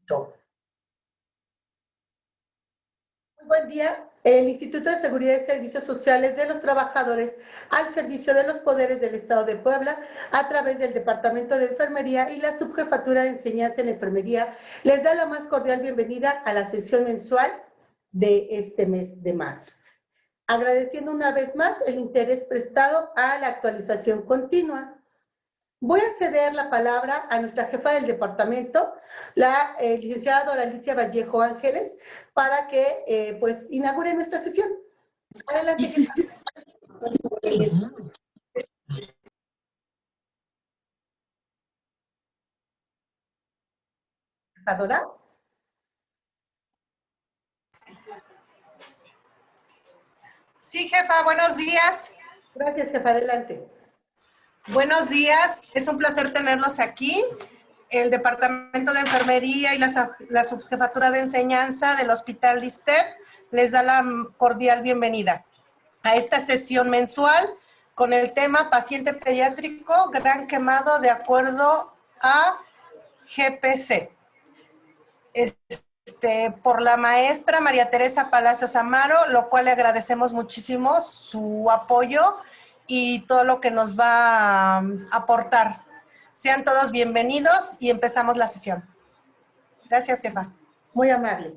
Muy buen día. El Instituto de Seguridad y Servicios Sociales de los Trabajadores al servicio de los poderes del Estado de Puebla, a través del Departamento de Enfermería y la Subjefatura de Enseñanza en Enfermería, les da la más cordial bienvenida a la sesión mensual de este mes de marzo. Agradeciendo una vez más el interés prestado a la actualización continua. Voy a ceder la palabra a nuestra jefa del departamento, la licenciada Doralicia Vallejo Ángeles, para que pues inaugure nuestra sesión. Adelante, jefa. Dora. Sí, jefa, buenos días. Gracias, jefa, adelante. Buenos días, es un placer tenerlos aquí. El Departamento de Enfermería y la Subjefatura de Enseñanza del Hospital ISSSTE les da la cordial bienvenida a esta sesión mensual con el tema paciente pediátrico gran quemado de acuerdo a GPC. Por la maestra María Teresa Palacios Amaro, lo cual le agradecemos muchísimo su apoyo y todo lo que nos va a aportar. Sean todos bienvenidos y empezamos la sesión. Gracias, jefa. Muy amable.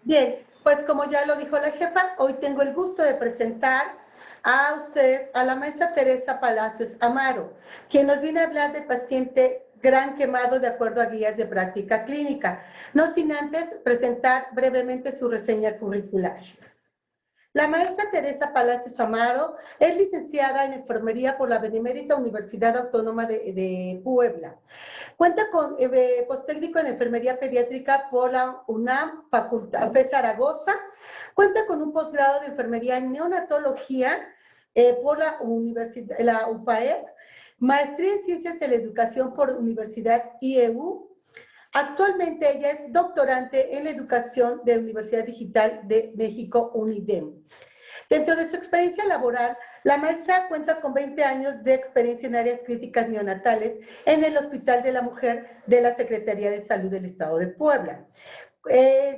Bien, pues como ya lo dijo la jefa, hoy tengo el gusto de presentar a ustedes a la maestra Teresa Palacios Amaro, quien nos viene a hablar del paciente gran quemado de acuerdo a guías de práctica clínica, no sin antes presentar brevemente su reseña curricular. La maestra Teresa Palacios Amaro es licenciada en Enfermería por la Benemérita Universidad Autónoma de Puebla. Cuenta con posttécnico en Enfermería Pediátrica por la UNAM, Facultad FE Zaragoza. Cuenta con un posgrado de Enfermería en Neonatología por la UPAEP. Maestría en Ciencias de la Educación por Universidad IEU. Actualmente ella es doctorante en la educación de Universidad Digital de México, UNIDEM. Dentro de su experiencia laboral, la maestra cuenta con 20 años de experiencia en áreas críticas neonatales en el Hospital de la Mujer de la Secretaría de Salud del Estado de Puebla.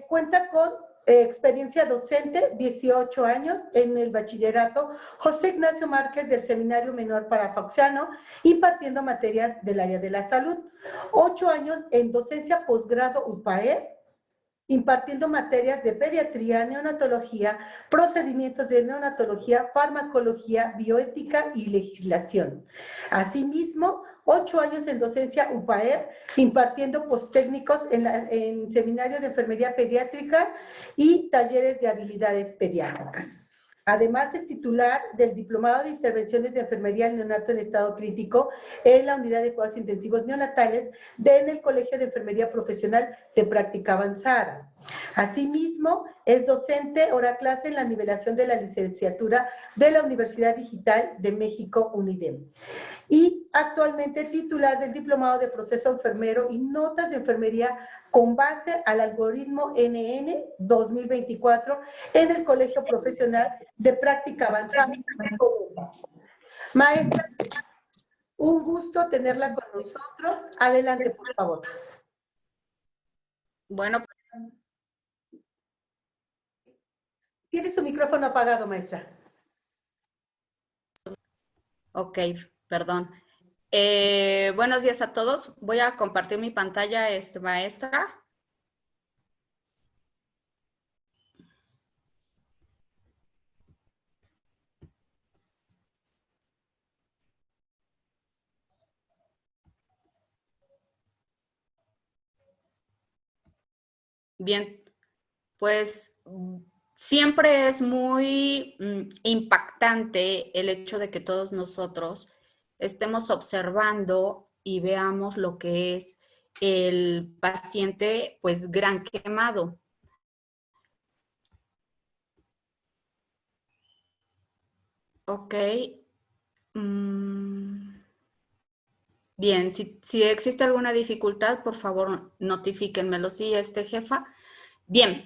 Cuenta con experiencia docente, 18 años en el bachillerato José Ignacio Márquez del Seminario Menor Parafoxiano, impartiendo materias del área de la salud. 8 años en docencia posgrado UPAE, impartiendo materias de pediatría, neonatología, procedimientos de neonatología, farmacología, bioética y legislación. Asimismo, 8 años en docencia UPAEP, impartiendo posttécnicos en seminario de enfermería pediátrica y talleres de habilidades pediátricas. Además, es titular del Diplomado de Intervenciones de Enfermería al Neonato en Estado Crítico en la Unidad de Cuidados Intensivos Neonatales en el Colegio de Enfermería Profesional de Práctica Avanzada. Asimismo, es docente hora clase en la nivelación de la licenciatura de la Universidad Digital de México, UNIDEM. Y actualmente titular del Diplomado de Proceso Enfermero y Notas de Enfermería con base al algoritmo NN 2024 en el Colegio Profesional de Práctica Avanzada. Maestra, un gusto tenerla con nosotros. Adelante, por favor. Bueno. Tiene su micrófono apagado, maestra. Ok, perdón. Buenos días a todos. Voy a compartir mi pantalla, maestra. Bien, pues siempre es muy impactante el hecho de que todos nosotros estemos observando y veamos lo que es el paciente, pues, gran quemado. Ok. Bien, si existe alguna dificultad, por favor, notifíquenmelo. Sí, jefa. Bien.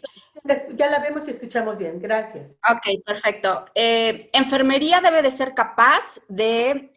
Ya la vemos y escuchamos bien. Gracias. Ok, perfecto. Enfermería debe de ser capaz de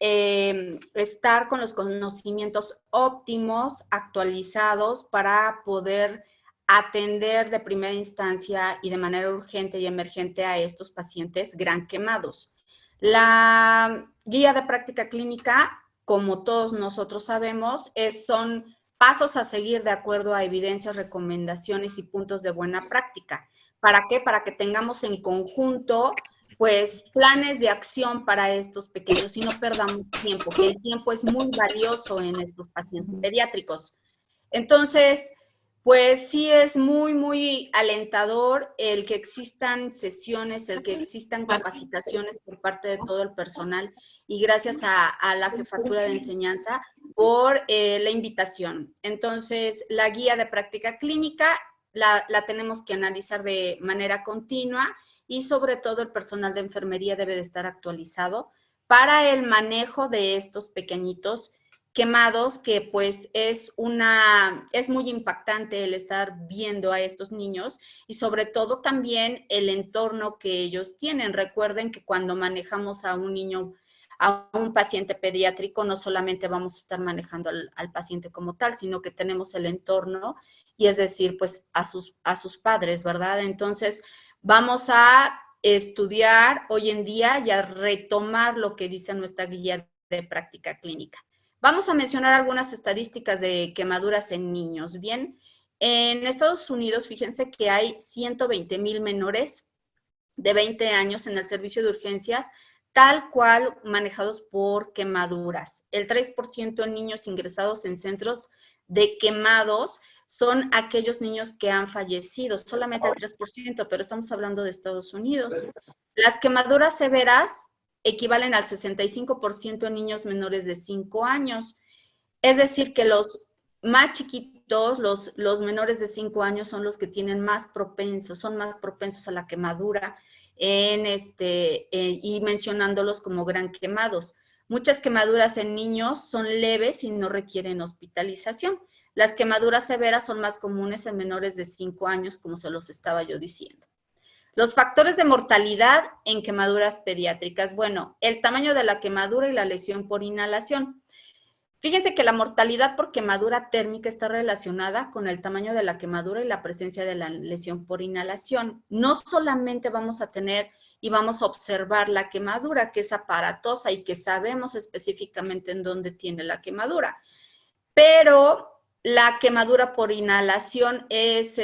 estar con los conocimientos óptimos, actualizados, para poder atender de primera instancia y de manera urgente y emergente a estos pacientes gran quemados. La guía de práctica clínica, como todos nosotros sabemos, son pasos a seguir de acuerdo a evidencias, recomendaciones y puntos de buena práctica. ¿Para qué? Para que tengamos en conjunto, pues, planes de acción para estos pequeños y no perdamos tiempo, que el tiempo es muy valioso en estos pacientes pediátricos. Entonces, pues sí es muy, muy alentador el que existan sesiones, el que existan capacitaciones por parte de todo el personal y gracias a la Jefatura de Enseñanza por la invitación. Entonces, la guía de práctica clínica la tenemos que analizar de manera continua y sobre todo el personal de enfermería debe de estar actualizado para el manejo de estos pequeñitos quemados, que pues es muy impactante el estar viendo a estos niños y sobre todo también el entorno que ellos tienen. Recuerden que cuando manejamos a un niño, a un paciente pediátrico, no solamente vamos a estar manejando al paciente como tal, sino que tenemos el entorno y es decir, pues a sus padres, ¿verdad? Entonces, vamos a estudiar hoy en día y a retomar lo que dice nuestra guía de práctica clínica. Vamos a mencionar algunas estadísticas de quemaduras en niños. Bien, en Estados Unidos, fíjense que hay 120,000 menores de 20 años en el servicio de urgencias, tal cual manejados por quemaduras. El 3% en niños ingresados en centros de quemados son aquellos niños que han fallecido, solamente el 3%, pero estamos hablando de Estados Unidos. Las quemaduras severas equivalen al 65% en niños menores de 5 años. Es decir, que los más chiquitos, los menores de 5 años son los que tienen son más propensos a la quemadura y mencionándolos como gran quemados. Muchas quemaduras en niños son leves y no requieren hospitalización. Las quemaduras severas son más comunes en menores de 5 años, como se los estaba yo diciendo. Los factores de mortalidad en quemaduras pediátricas. Bueno, el tamaño de la quemadura y la lesión por inhalación. Fíjense que la mortalidad por quemadura térmica está relacionada con el tamaño de la quemadura y la presencia de la lesión por inhalación. No solamente vamos a tener y vamos a observar la quemadura, que es aparatosa y que sabemos específicamente en dónde tiene la quemadura, pero la quemadura por inhalación es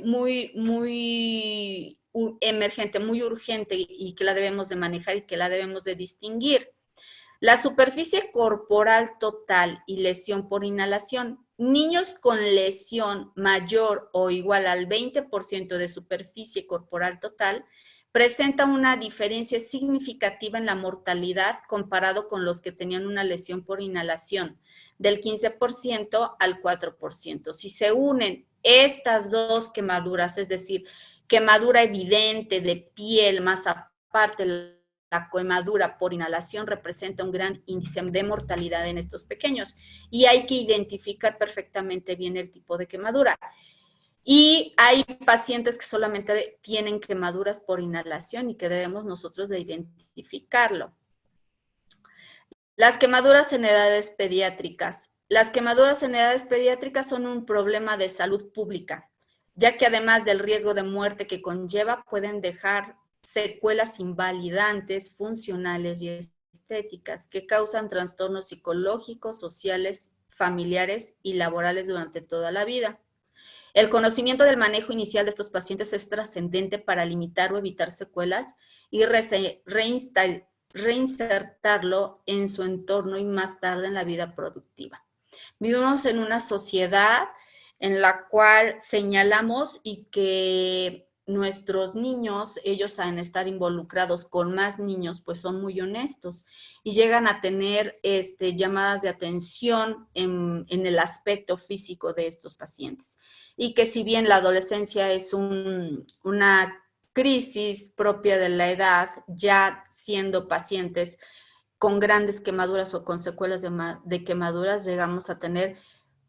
muy emergente, muy urgente y que la debemos de manejar y que la debemos de distinguir. La superficie corporal total y lesión por inhalación. Niños con lesión mayor o igual al 20% de superficie corporal total presentan una diferencia significativa en la mortalidad comparado con los que tenían una lesión por inhalación, del 15% al 4%. Si se unen estas dos quemaduras, es decir, quemadura evidente de piel más aparte la quemadura por inhalación, representa un gran índice de mortalidad en estos pequeños y hay que identificar perfectamente bien el tipo de quemadura. Y hay pacientes que solamente tienen quemaduras por inhalación y que debemos nosotros de identificarlo. Las quemaduras en edades pediátricas. Las quemaduras en edades pediátricas son un problema de salud pública, ya que además del riesgo de muerte que conlleva, pueden dejar secuelas invalidantes, funcionales y estéticas que causan trastornos psicológicos, sociales, familiares y laborales durante toda la vida. El conocimiento del manejo inicial de estos pacientes es trascendente para limitar o evitar secuelas y reinsertarlo en su entorno y más tarde en la vida productiva. Vivimos en una sociedad en la cual señalamos y que nuestros niños, ellos al estar involucrados con más niños, pues son muy honestos y llegan a tener llamadas de atención en el aspecto físico de estos pacientes. Y que si bien la adolescencia es una crisis propia de la edad, ya siendo pacientes con grandes quemaduras o con secuelas de quemaduras, llegamos a tener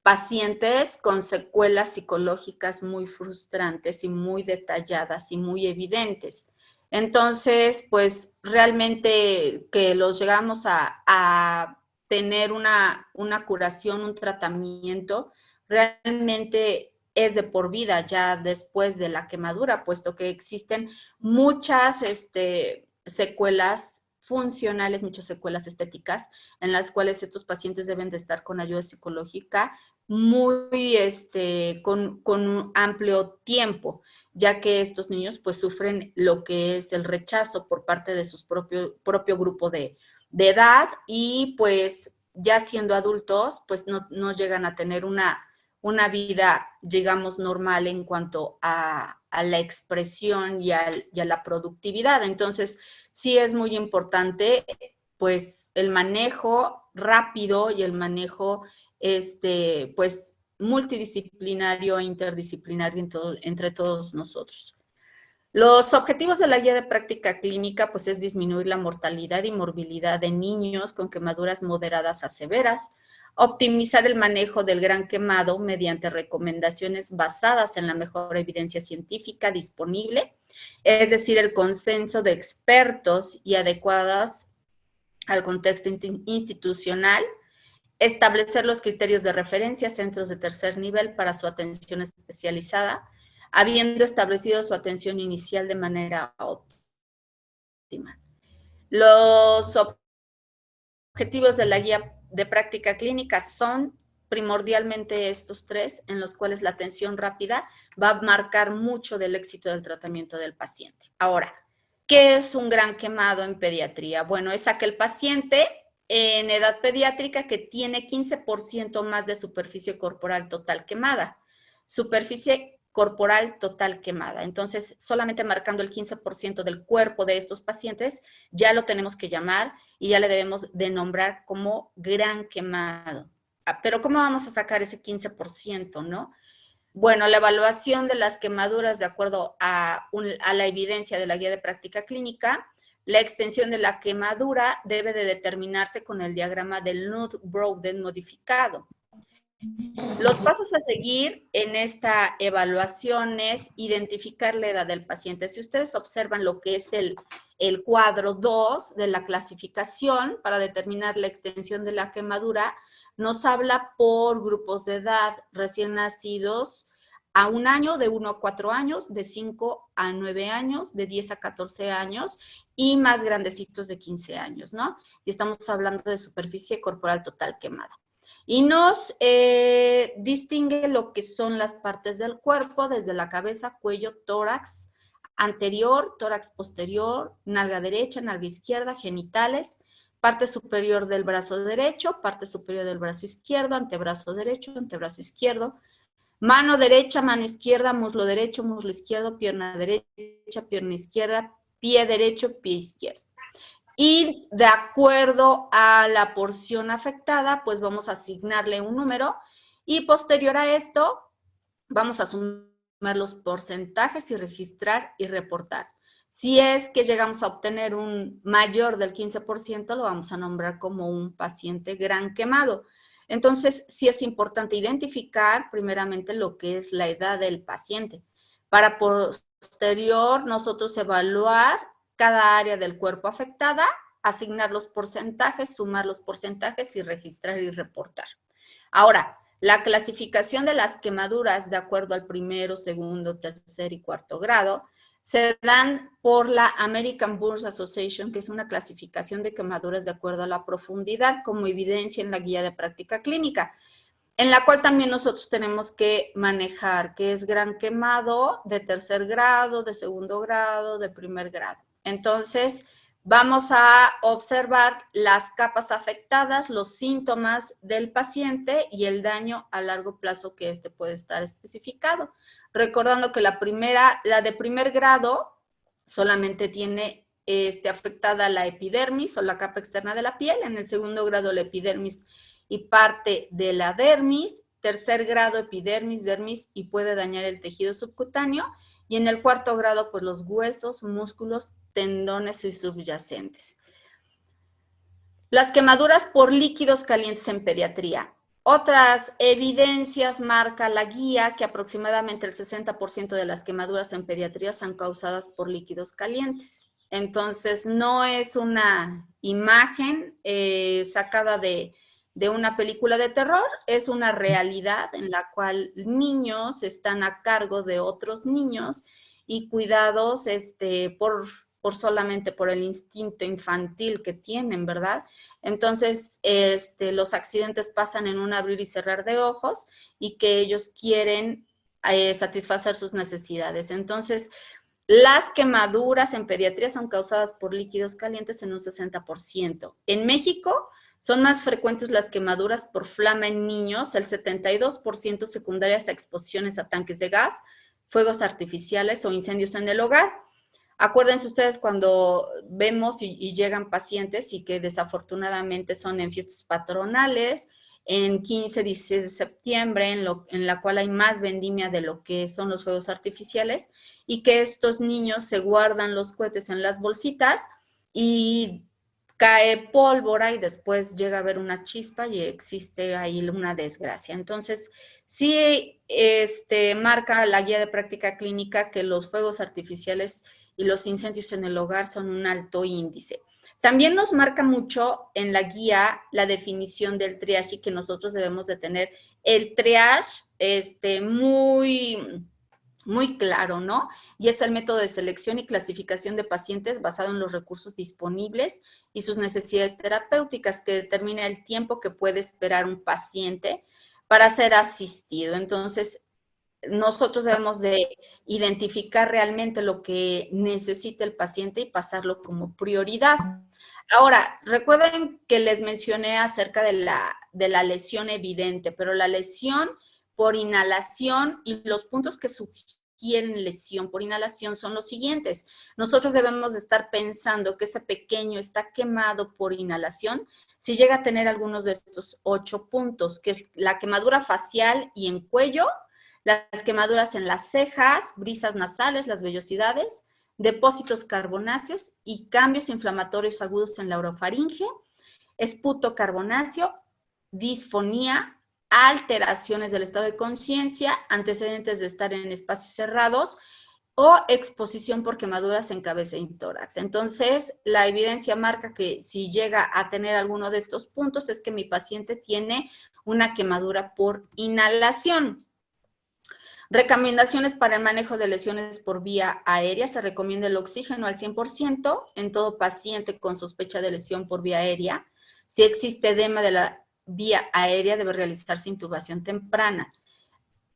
pacientes con secuelas psicológicas muy frustrantes y muy detalladas y muy evidentes. Entonces, pues realmente que los llegamos a tener una curación, un tratamiento, realmente es de por vida ya después de la quemadura, puesto que existen muchas secuelas funcionales, muchas secuelas estéticas, en las cuales estos pacientes deben de estar con ayuda psicológica muy, con un amplio tiempo, ya que estos niños pues sufren lo que es el rechazo por parte de su propio grupo de edad, y pues ya siendo adultos pues no llegan a tener una vida, digamos, normal en cuanto a la expresión y a la productividad. Entonces, sí es muy importante, pues, el manejo rápido y el manejo, pues, multidisciplinario e interdisciplinario entre todos nosotros. Los objetivos de la guía de práctica clínica, pues, es disminuir la mortalidad y morbilidad de niños con quemaduras moderadas a severas, optimizar el manejo del gran quemado mediante recomendaciones basadas en la mejor evidencia científica disponible, es decir, el consenso de expertos y adecuadas al contexto institucional, establecer los criterios de referencia, centros de tercer nivel para su atención especializada, habiendo establecido su atención inicial de manera óptima. Los objetivos de la guía de práctica clínica son primordialmente estos tres, en los cuales la atención rápida va a marcar mucho del éxito del tratamiento del paciente. Ahora, ¿qué es un gran quemado en pediatría? Bueno, es aquel paciente en edad pediátrica que tiene 15% más de superficie corporal total quemada. Superficie corporal total quemada. Entonces, solamente marcando el 15% del cuerpo de estos pacientes, ya lo tenemos que llamar y ya le debemos de nombrar como gran quemado. Pero ¿cómo vamos a sacar ese 15%, no? Bueno, la evaluación de las quemaduras de acuerdo a la evidencia de la guía de práctica clínica, la extensión de la quemadura debe de determinarse con el diagrama del Nuth-Broden modificado. Los pasos a seguir en esta evaluación es identificar la edad del paciente. Si ustedes observan lo que es el cuadro 2 de la clasificación para determinar la extensión de la quemadura, nos habla por grupos de edad: recién nacidos a 1 año, de 1 a 4 años, de 5 a 9 años, de 10 a 14 años y más grandecitos de 15 años, ¿no? Y estamos hablando de superficie corporal total quemada. Y nos distingue lo que son las partes del cuerpo, desde la cabeza, cuello, tórax anterior, tórax posterior, nalga derecha, nalga izquierda, genitales, parte superior del brazo derecho, parte superior del brazo izquierdo, antebrazo derecho, antebrazo izquierdo, mano derecha, mano izquierda, muslo derecho, muslo izquierdo, pierna derecha, pierna izquierda, pie derecho, pie izquierdo. Y de acuerdo a la porción afectada, pues vamos a asignarle un número y posterior a esto vamos a sumar los porcentajes y registrar y reportar. Si es que llegamos a obtener un mayor del 15%, lo vamos a nombrar como un paciente gran quemado. Entonces, sí es importante identificar primeramente lo que es la edad del paciente, para posterior nosotros evaluar cada área del cuerpo afectada, asignar los porcentajes, sumar los porcentajes y registrar y reportar. Ahora, la clasificación de las quemaduras de acuerdo al primero, segundo, tercer y cuarto grado se dan por la American Burns Association, que es una clasificación de quemaduras de acuerdo a la profundidad, como evidencia en la guía de práctica clínica, en la cual también nosotros tenemos que manejar qué es gran quemado de tercer grado, de segundo grado, de primer grado. Entonces, vamos a observar las capas afectadas, los síntomas del paciente y el daño a largo plazo que puede estar especificado. Recordando que la de primer grado solamente tiene afectada la epidermis o la capa externa de la piel, en el segundo grado la epidermis y parte de la dermis, tercer grado epidermis, dermis y puede dañar el tejido subcutáneo, y en el cuarto grado pues los huesos, músculos, tendones y subyacentes. Las quemaduras por líquidos calientes en pediatría. Otras evidencias marca la guía que aproximadamente el 60% de las quemaduras en pediatría son causadas por líquidos calientes. Entonces, no es una imagen sacada de de una película de terror, es una realidad en la cual niños están a cargo de otros niños y cuidados solamente por el instinto infantil que tienen, ¿verdad? Entonces, los accidentes pasan en un abrir y cerrar de ojos y que ellos quieren satisfacer sus necesidades. Entonces, las quemaduras en pediatría son causadas por líquidos calientes en un 60%. En México son más frecuentes las quemaduras por flama en niños, el 72% secundarias a exposiciones a tanques de gas, fuegos artificiales o incendios en el hogar. Acuérdense ustedes cuando vemos y llegan pacientes y que desafortunadamente son en fiestas patronales, en 15, 16 de septiembre, en la cual hay más vendimia de lo que son los fuegos artificiales, y que estos niños se guardan los cohetes en las bolsitas y cae pólvora y después llega a haber una chispa y existe ahí una desgracia. Entonces, sí marca la guía de práctica clínica que los fuegos artificiales y los incendios en el hogar son un alto índice. También nos marca mucho en la guía la definición del triage y que nosotros debemos de tener el triage muy, muy claro, ¿no? Y es el método de selección y clasificación de pacientes basado en los recursos disponibles y sus necesidades terapéuticas que determina el tiempo que puede esperar un paciente para ser asistido. Entonces, nosotros debemos de identificar realmente lo que necesita el paciente y pasarlo como prioridad. Ahora, recuerden que les mencioné acerca de la lesión evidente, pero la lesión por inhalación y los puntos que sugieren lesión por inhalación son los siguientes. Nosotros debemos de estar pensando que ese pequeño está quemado por inhalación si llega a tener algunos de estos 8 puntos, que es la quemadura facial y en cuello, las quemaduras en las cejas, brisas nasales, las vellosidades, depósitos carbonáceos y cambios inflamatorios agudos en la orofaringe, esputo carbonáceo, disfonía, alteraciones del estado de conciencia, antecedentes de estar en espacios cerrados o exposición por quemaduras en cabeza y tórax. Entonces, la evidencia marca que si llega a tener alguno de estos puntos es que mi paciente tiene una quemadura por inhalación. Recomendaciones para el manejo de lesiones por vía aérea. Se recomienda el oxígeno al 100% en todo paciente con sospecha de lesión por vía aérea. Si existe edema de la vía aérea, debe realizarse intubación temprana.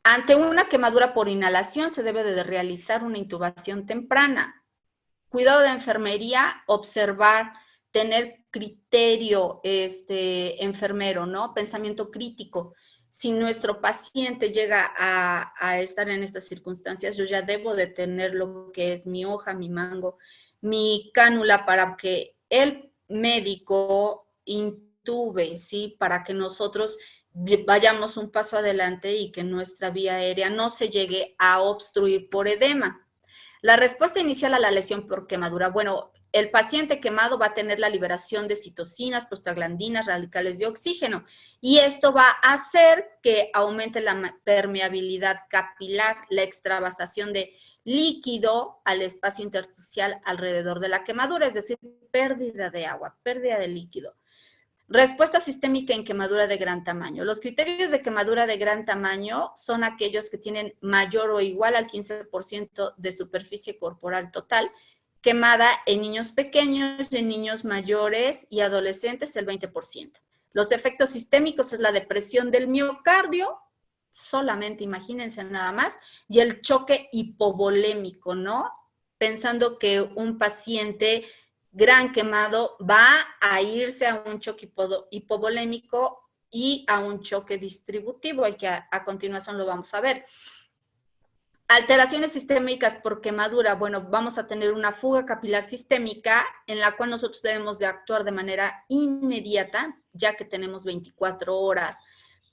Ante una quemadura por inhalación, se debe de realizar una intubación temprana. Cuidado de enfermería, observar, tener criterio enfermero, ¿no? Pensamiento crítico. Si nuestro paciente llega a estar en estas circunstancias, yo ya debo de tener lo que es mi hoja, mi mango, mi cánula para que el médico intube, ¿sí? Para que nosotros vayamos un paso adelante y que nuestra vía aérea no se llegue a obstruir por edema. La respuesta inicial a la lesión por quemadura, bueno, el paciente quemado va a tener la liberación de citocinas, prostaglandinas, radicales de oxígeno, y esto va a hacer que aumente la permeabilidad capilar, la extravasación de líquido al espacio intersticial alrededor de la quemadura, es decir, pérdida de agua, pérdida de líquido. Respuesta sistémica en quemadura de gran tamaño. Los criterios de quemadura de gran tamaño son aquellos que tienen mayor o igual al 15% de superficie corporal total, quemada en niños pequeños, en niños mayores y adolescentes el 20%. Los efectos sistémicos es la depresión del miocardio, solamente imagínense nada más, y el choque hipovolémico, ¿no? Pensando que un paciente gran quemado va a irse a un choque hipovolémico y a un choque distributivo, y que a continuación lo vamos a ver. Alteraciones sistémicas por quemadura, bueno, vamos a tener una fuga capilar sistémica en la cual nosotros debemos de actuar de manera inmediata, ya que tenemos 24 horas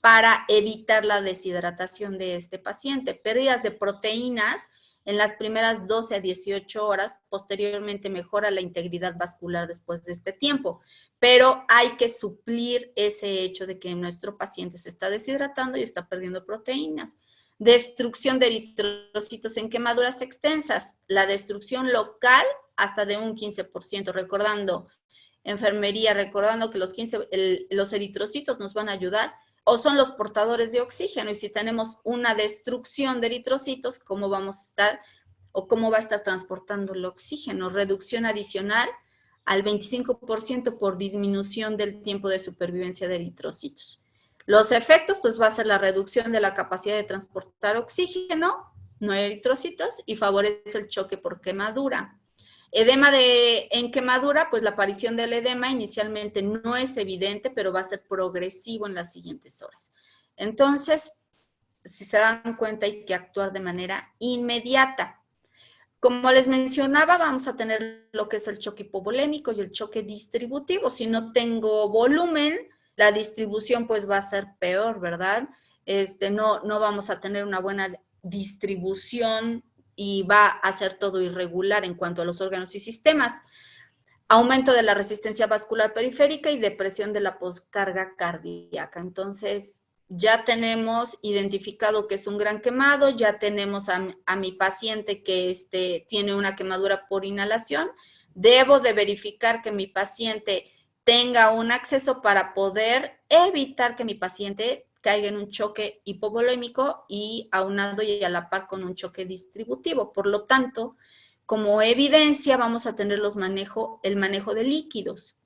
para evitar la deshidratación de este paciente. Pérdidas de proteínas en las primeras 12 a 18 horas, posteriormente mejora la integridad vascular después de este tiempo, pero hay que suplir ese hecho de que nuestro paciente se está deshidratando y está perdiendo proteínas. Destrucción de eritrocitos en quemaduras extensas, la destrucción local hasta de un 15%, recordando, enfermería, recordando que los eritrocitos nos van a ayudar o son los portadores de oxígeno, y si tenemos una destrucción de eritrocitos, ¿cómo vamos a estar o cómo va a estar transportando el oxígeno? Reducción adicional al 25% por disminución del tiempo de supervivencia de eritrocitos. Los efectos, pues va a ser la reducción de la capacidad de transportar oxígeno, no eritrocitos, y favorece el choque por quemadura. Edema en quemadura, pues la aparición del edema inicialmente no es evidente, pero va a ser progresivo en las siguientes horas. Entonces, si se dan cuenta, hay que actuar de manera inmediata. Como les mencionaba, vamos a tener lo que es el choque hipovolémico y el choque distributivo. Si no tengo volumen, la distribución pues va a ser peor, ¿verdad? No vamos a tener una buena distribución y va a ser todo irregular en cuanto a los órganos y sistemas. Aumento de la resistencia vascular periférica y depresión de la poscarga cardíaca. Entonces, ya tenemos identificado que es un gran quemado, ya tenemos a mi paciente que tiene una quemadura por inhalación. Debo de verificar que mi paciente tenga un acceso para poder evitar que mi paciente caiga en un choque hipovolémico y aunado y a la par con un choque distributivo. Por lo tanto, como evidencia vamos a tener el manejo de líquidos.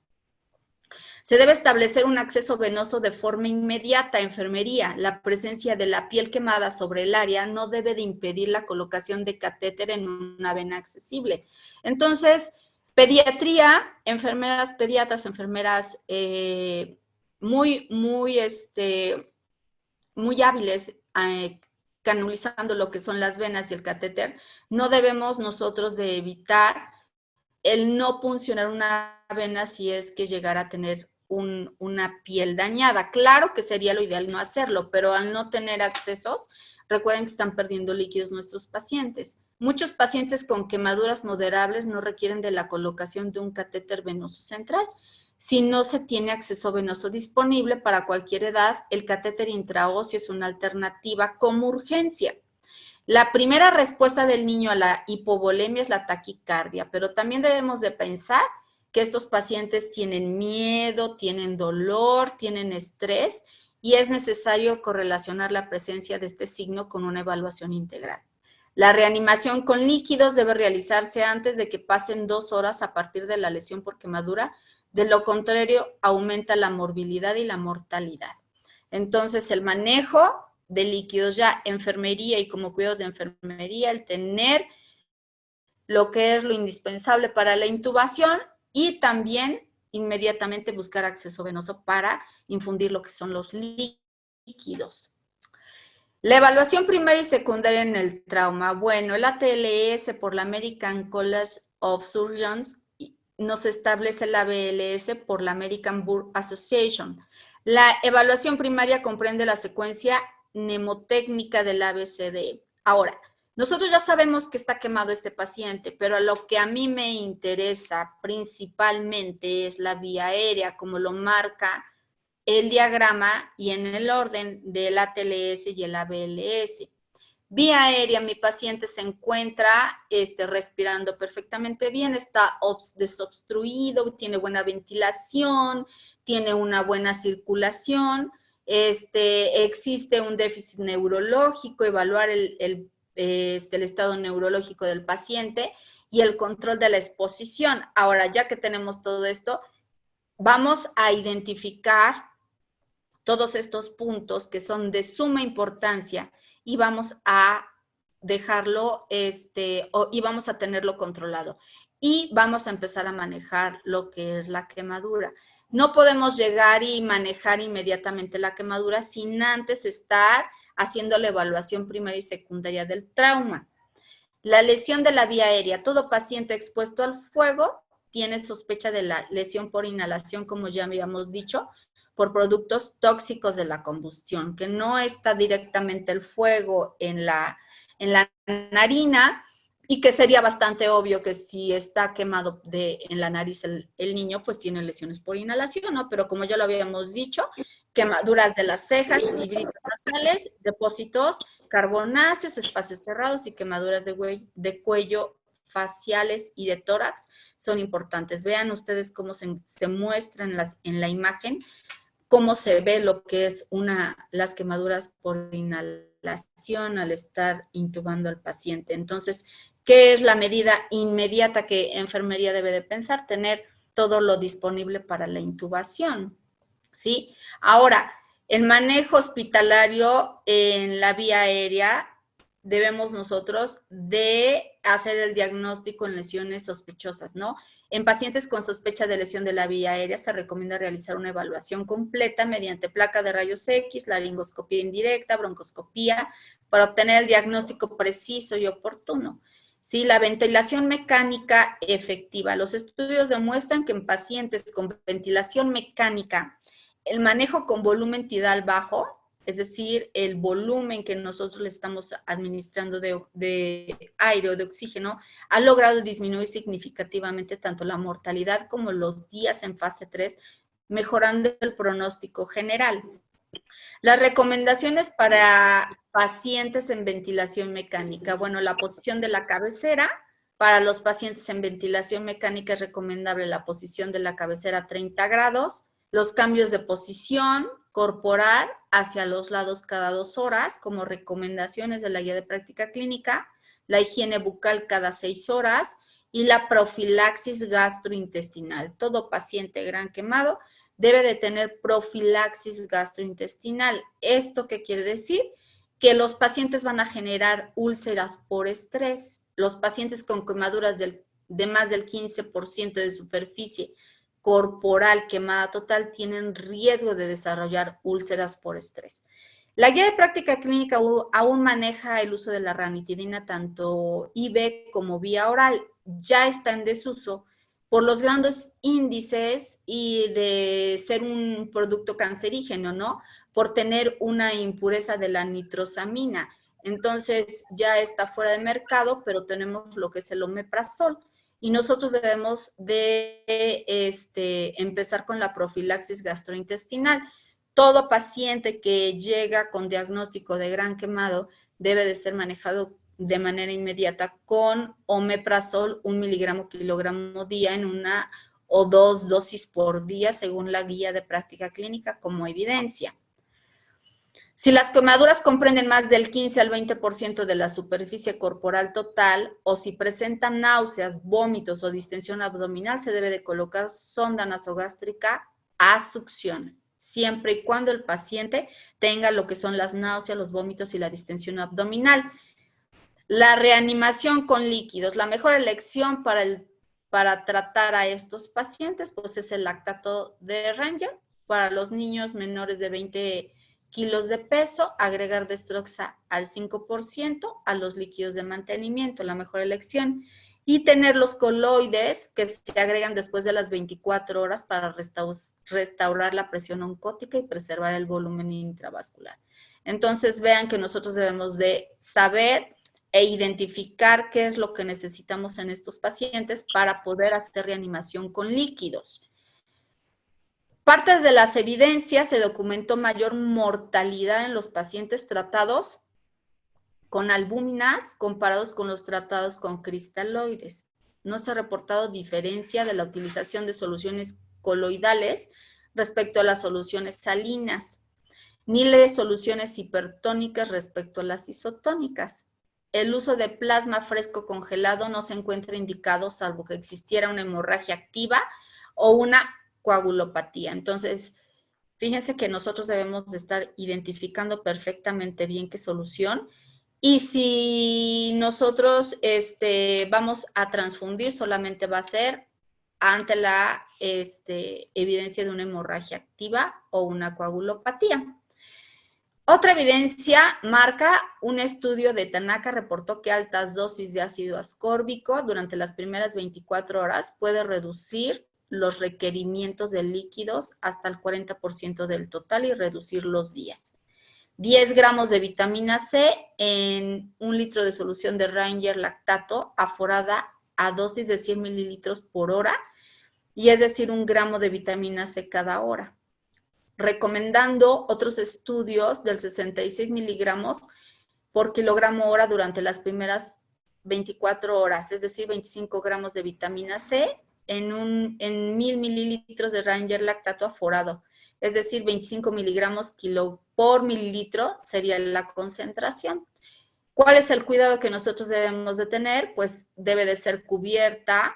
Se debe establecer un acceso venoso de forma inmediata a enfermería. La presencia de la piel quemada sobre el área no debe de impedir la colocación de catéter en una vena accesible. Entonces, pediatría, enfermeras pediatras, enfermeras muy hábiles canulizando lo que son las venas y el catéter, no debemos nosotros de evitar el no puncionar una vena si es que llegara a tener una piel dañada. Claro que sería lo ideal no hacerlo, pero al no tener accesos, recuerden que están perdiendo líquidos nuestros pacientes. Muchos pacientes con quemaduras moderables no requieren de la colocación de un catéter venoso central. Si no se tiene acceso venoso disponible para cualquier edad, el catéter intraóseo es una alternativa como urgencia. La primera respuesta del niño a la hipovolemia es la taquicardia, pero también debemos de pensar que estos pacientes tienen miedo, tienen dolor, tienen estrés y es necesario correlacionar la presencia de este signo con una evaluación integral. La reanimación con líquidos debe realizarse antes de que pasen 2 horas a partir de la lesión por quemadura. De lo contrario, aumenta la morbilidad y la mortalidad. Entonces, el manejo de líquidos ya, enfermería y como cuidados de enfermería, el tener lo que es lo indispensable para la intubación y también inmediatamente buscar acceso venoso para infundir lo que son los líquidos. La evaluación primaria y secundaria en el trauma. Bueno, el ATLS por la American College of Surgeons nos establece la BLS por la American Burn Association. La evaluación primaria comprende la secuencia mnemotécnica del ABCD. Ahora, nosotros ya sabemos que está quemado este paciente, pero lo que a mí me interesa principalmente es la vía aérea, como lo marca el diagrama y en el orden del ATLS y el ABLS. Vía aérea, mi paciente se encuentra respirando perfectamente bien, está desobstruido, tiene buena ventilación, tiene una buena circulación, existe un déficit neurológico, evaluar el estado neurológico del paciente y el control de la exposición. Ahora, ya que tenemos todo esto, vamos a identificar todos estos puntos que son de suma importancia y vamos a dejarlo, y vamos a tenerlo controlado. Y vamos a empezar a manejar lo que es la quemadura. No podemos llegar y manejar inmediatamente la quemadura sin antes estar haciendo la evaluación primaria y secundaria del trauma. La lesión de la vía aérea. Todo paciente expuesto al fuego tiene sospecha de la lesión por inhalación, como ya habíamos dicho, por productos tóxicos de la combustión, que no está directamente el fuego en la narina y que sería bastante obvio que si está quemado en la nariz el niño, pues tiene lesiones por inhalación, ¿no? Pero como ya lo habíamos dicho, quemaduras de las cejas y brisas nasales, depósitos carbonáceos, espacios cerrados y quemaduras de cuello faciales y de tórax son importantes. Vean ustedes cómo se muestra en la imagen, cómo se ve lo que es las quemaduras por inhalación al estar intubando al paciente. Entonces, ¿qué es la medida inmediata que enfermería debe de pensar? Tener todo lo disponible para la intubación, ¿sí? Ahora, el manejo hospitalario en la vía aérea, debemos nosotros de hacer el diagnóstico en lesiones sospechosas, ¿no? En pacientes con sospecha de lesión de la vía aérea se recomienda realizar una evaluación completa mediante placa de rayos X, laringoscopía indirecta, broncoscopía, para obtener el diagnóstico preciso y oportuno. Sí, la ventilación mecánica efectiva. Los estudios demuestran que en pacientes con ventilación mecánica, el manejo con volumen tidal bajo, es decir, el volumen que nosotros le estamos administrando de aire o de oxígeno, ha logrado disminuir significativamente tanto la mortalidad como los días en fase 3, mejorando el pronóstico general. Las recomendaciones para pacientes en ventilación mecánica. Bueno, la posición de la cabecera. Para los pacientes en ventilación mecánica es recomendable la posición de la cabecera a 30 grados. Los cambios de posición corporal hacia los lados cada 2 horas, como recomendaciones de la guía de práctica clínica. La higiene bucal cada 6 horas y la profilaxis gastrointestinal. Todo paciente gran quemado debe de tener profilaxis gastrointestinal. ¿Esto qué quiere decir? Que los pacientes van a generar úlceras por estrés. Los pacientes con quemaduras de más del 15% de superficie corporal quemada total tienen riesgo de desarrollar úlceras por estrés. La guía de práctica clínica aún maneja el uso de la ranitidina tanto IV como vía oral. Ya está en desuso por los grandes índices y de ser un producto cancerígeno, ¿no? Por tener una impureza de la nitrosamina. Entonces, ya está fuera de mercado, pero tenemos lo que es el omeprazol. Y nosotros debemos de empezar con la profilaxis gastrointestinal. Todo paciente que llega con diagnóstico de gran quemado debe de ser manejado de manera inmediata con omeprazol 1 miligramo kilogramo día en 1 o 2 dosis por día según la guía de práctica clínica como evidencia. Si las quemaduras comprenden más del 15 al 20% de la superficie corporal total o si presentan náuseas, vómitos o distensión abdominal, se debe de colocar sonda nasogástrica a succión, siempre y cuando el paciente tenga lo que son las náuseas, los vómitos y la distensión abdominal. La reanimación con líquidos. La mejor elección para tratar a estos pacientes pues es el lactato de Ranger. Para los niños menores de 20 kilos de peso, agregar dextroxa al 5% a los líquidos de mantenimiento, la mejor elección. Y tener los coloides que se agregan después de las 24 horas para restaurar la presión oncótica y preservar el volumen intravascular. Entonces vean que nosotros debemos de saber e identificar qué es lo que necesitamos en estos pacientes para poder hacer reanimación con líquidos. Partes de las evidencias, se documentó mayor mortalidad en los pacientes tratados con albúminas comparados con los tratados con cristaloides. No se ha reportado diferencia de la utilización de soluciones coloidales respecto a las soluciones salinas, ni de soluciones hipertónicas respecto a las isotónicas. El uso de plasma fresco congelado no se encuentra indicado salvo que existiera una hemorragia activa o una coagulopatía. Entonces, fíjense que nosotros debemos de estar identificando perfectamente bien qué solución. Y si nosotros vamos a transfundir, solamente va a ser ante la evidencia de una hemorragia activa o una coagulopatía. Otra evidencia marca un estudio de Tanaka, reportó que altas dosis de ácido ascórbico durante las primeras 24 horas puede reducir los requerimientos de líquidos hasta el 40% del total y reducir los días. 10 gramos de vitamina C en 1 litro de solución de Ranger lactato aforada a dosis de 100 mililitros por hora, y es decir, 1 gramo de vitamina C cada hora. Recomendando otros estudios del 66 miligramos por kilogramo hora durante las primeras 24 horas, es decir, 25 gramos de vitamina C en 1000 mililitros de Ranger lactato aforado, es decir, 25 miligramos por mililitro sería la concentración. ¿Cuál es el cuidado que nosotros debemos de tener? Pues debe de ser cubierta,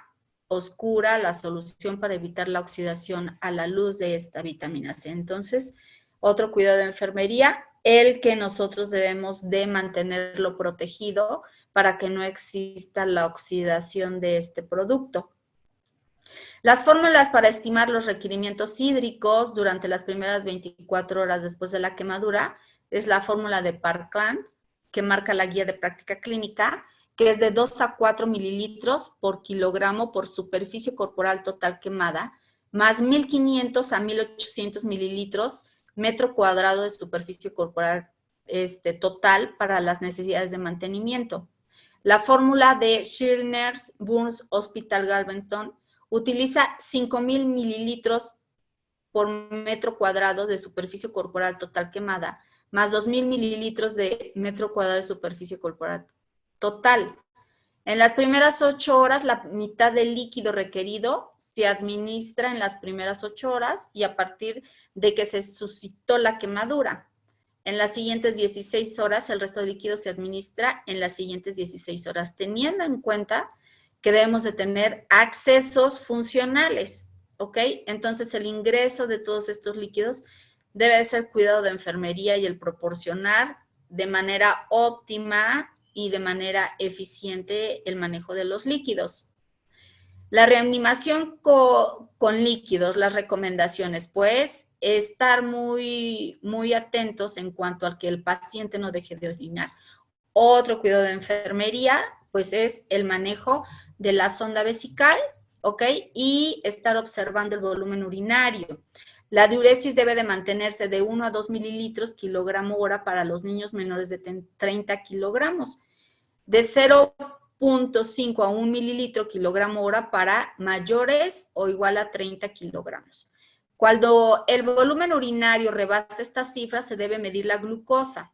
oscura, la solución para evitar la oxidación a la luz de esta vitamina C. Entonces, otro cuidado de enfermería, el que nosotros debemos de mantenerlo protegido para que no exista la oxidación de este producto. Las fórmulas para estimar los requerimientos hídricos durante las primeras 24 horas después de la quemadura es la fórmula de Parkland, que marca la guía de práctica clínica, que es de 2 a 4 mililitros por kilogramo por superficie corporal total quemada, más 1500 a 1800 mililitros metro cuadrado de superficie corporal total para las necesidades de mantenimiento. La fórmula de Schirner's Burns Hospital Galveston utiliza 5000 mililitros por metro cuadrado de superficie corporal total quemada, más 2000 mililitros de metro cuadrado de superficie corporal total. En las primeras 8 horas, la mitad del líquido requerido se administra en las primeras 8 horas y a partir de que se suscitó la quemadura. En las siguientes 16 horas, el resto del líquido se administra en las siguientes 16 horas, teniendo en cuenta que debemos de tener accesos funcionales, ¿ok? Entonces, el ingreso de todos estos líquidos debe ser cuidado de enfermería y el proporcionar de manera óptima y de manera eficiente el manejo de los líquidos. La reanimación con líquidos, las recomendaciones, pues, estar muy atentos en cuanto a que el paciente no deje de orinar. Otro cuidado de enfermería, pues, es el manejo de la sonda vesical, ¿ok? Y estar observando el volumen urinario. La diuresis debe de mantenerse de 1 a 2 mililitros kilogramo hora para los niños menores de 30 kilogramos, de 0.5 a 1 mililitro kilogramo hora para mayores o igual a 30 kilogramos. Cuando el volumen urinario rebasa estas cifras, se debe medir la glucosa.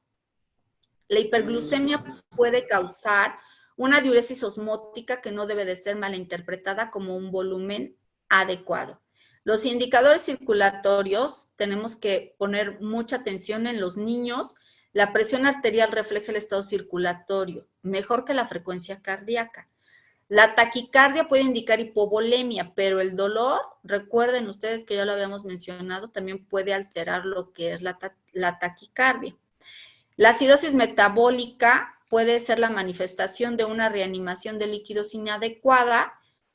La hiperglucemia puede causar una diuresis osmótica que no debe de ser malinterpretada como un volumen adecuado. Los indicadores circulatorios, tenemos que poner mucha atención en los niños. La presión arterial refleja el estado circulatorio, mejor que la frecuencia cardíaca. La taquicardia puede indicar hipovolemia, pero el dolor, recuerden ustedes que ya lo habíamos mencionado, también puede alterar lo que es la taquicardia. La acidosis metabólica puede ser la manifestación de una reanimación de líquidos inadecuada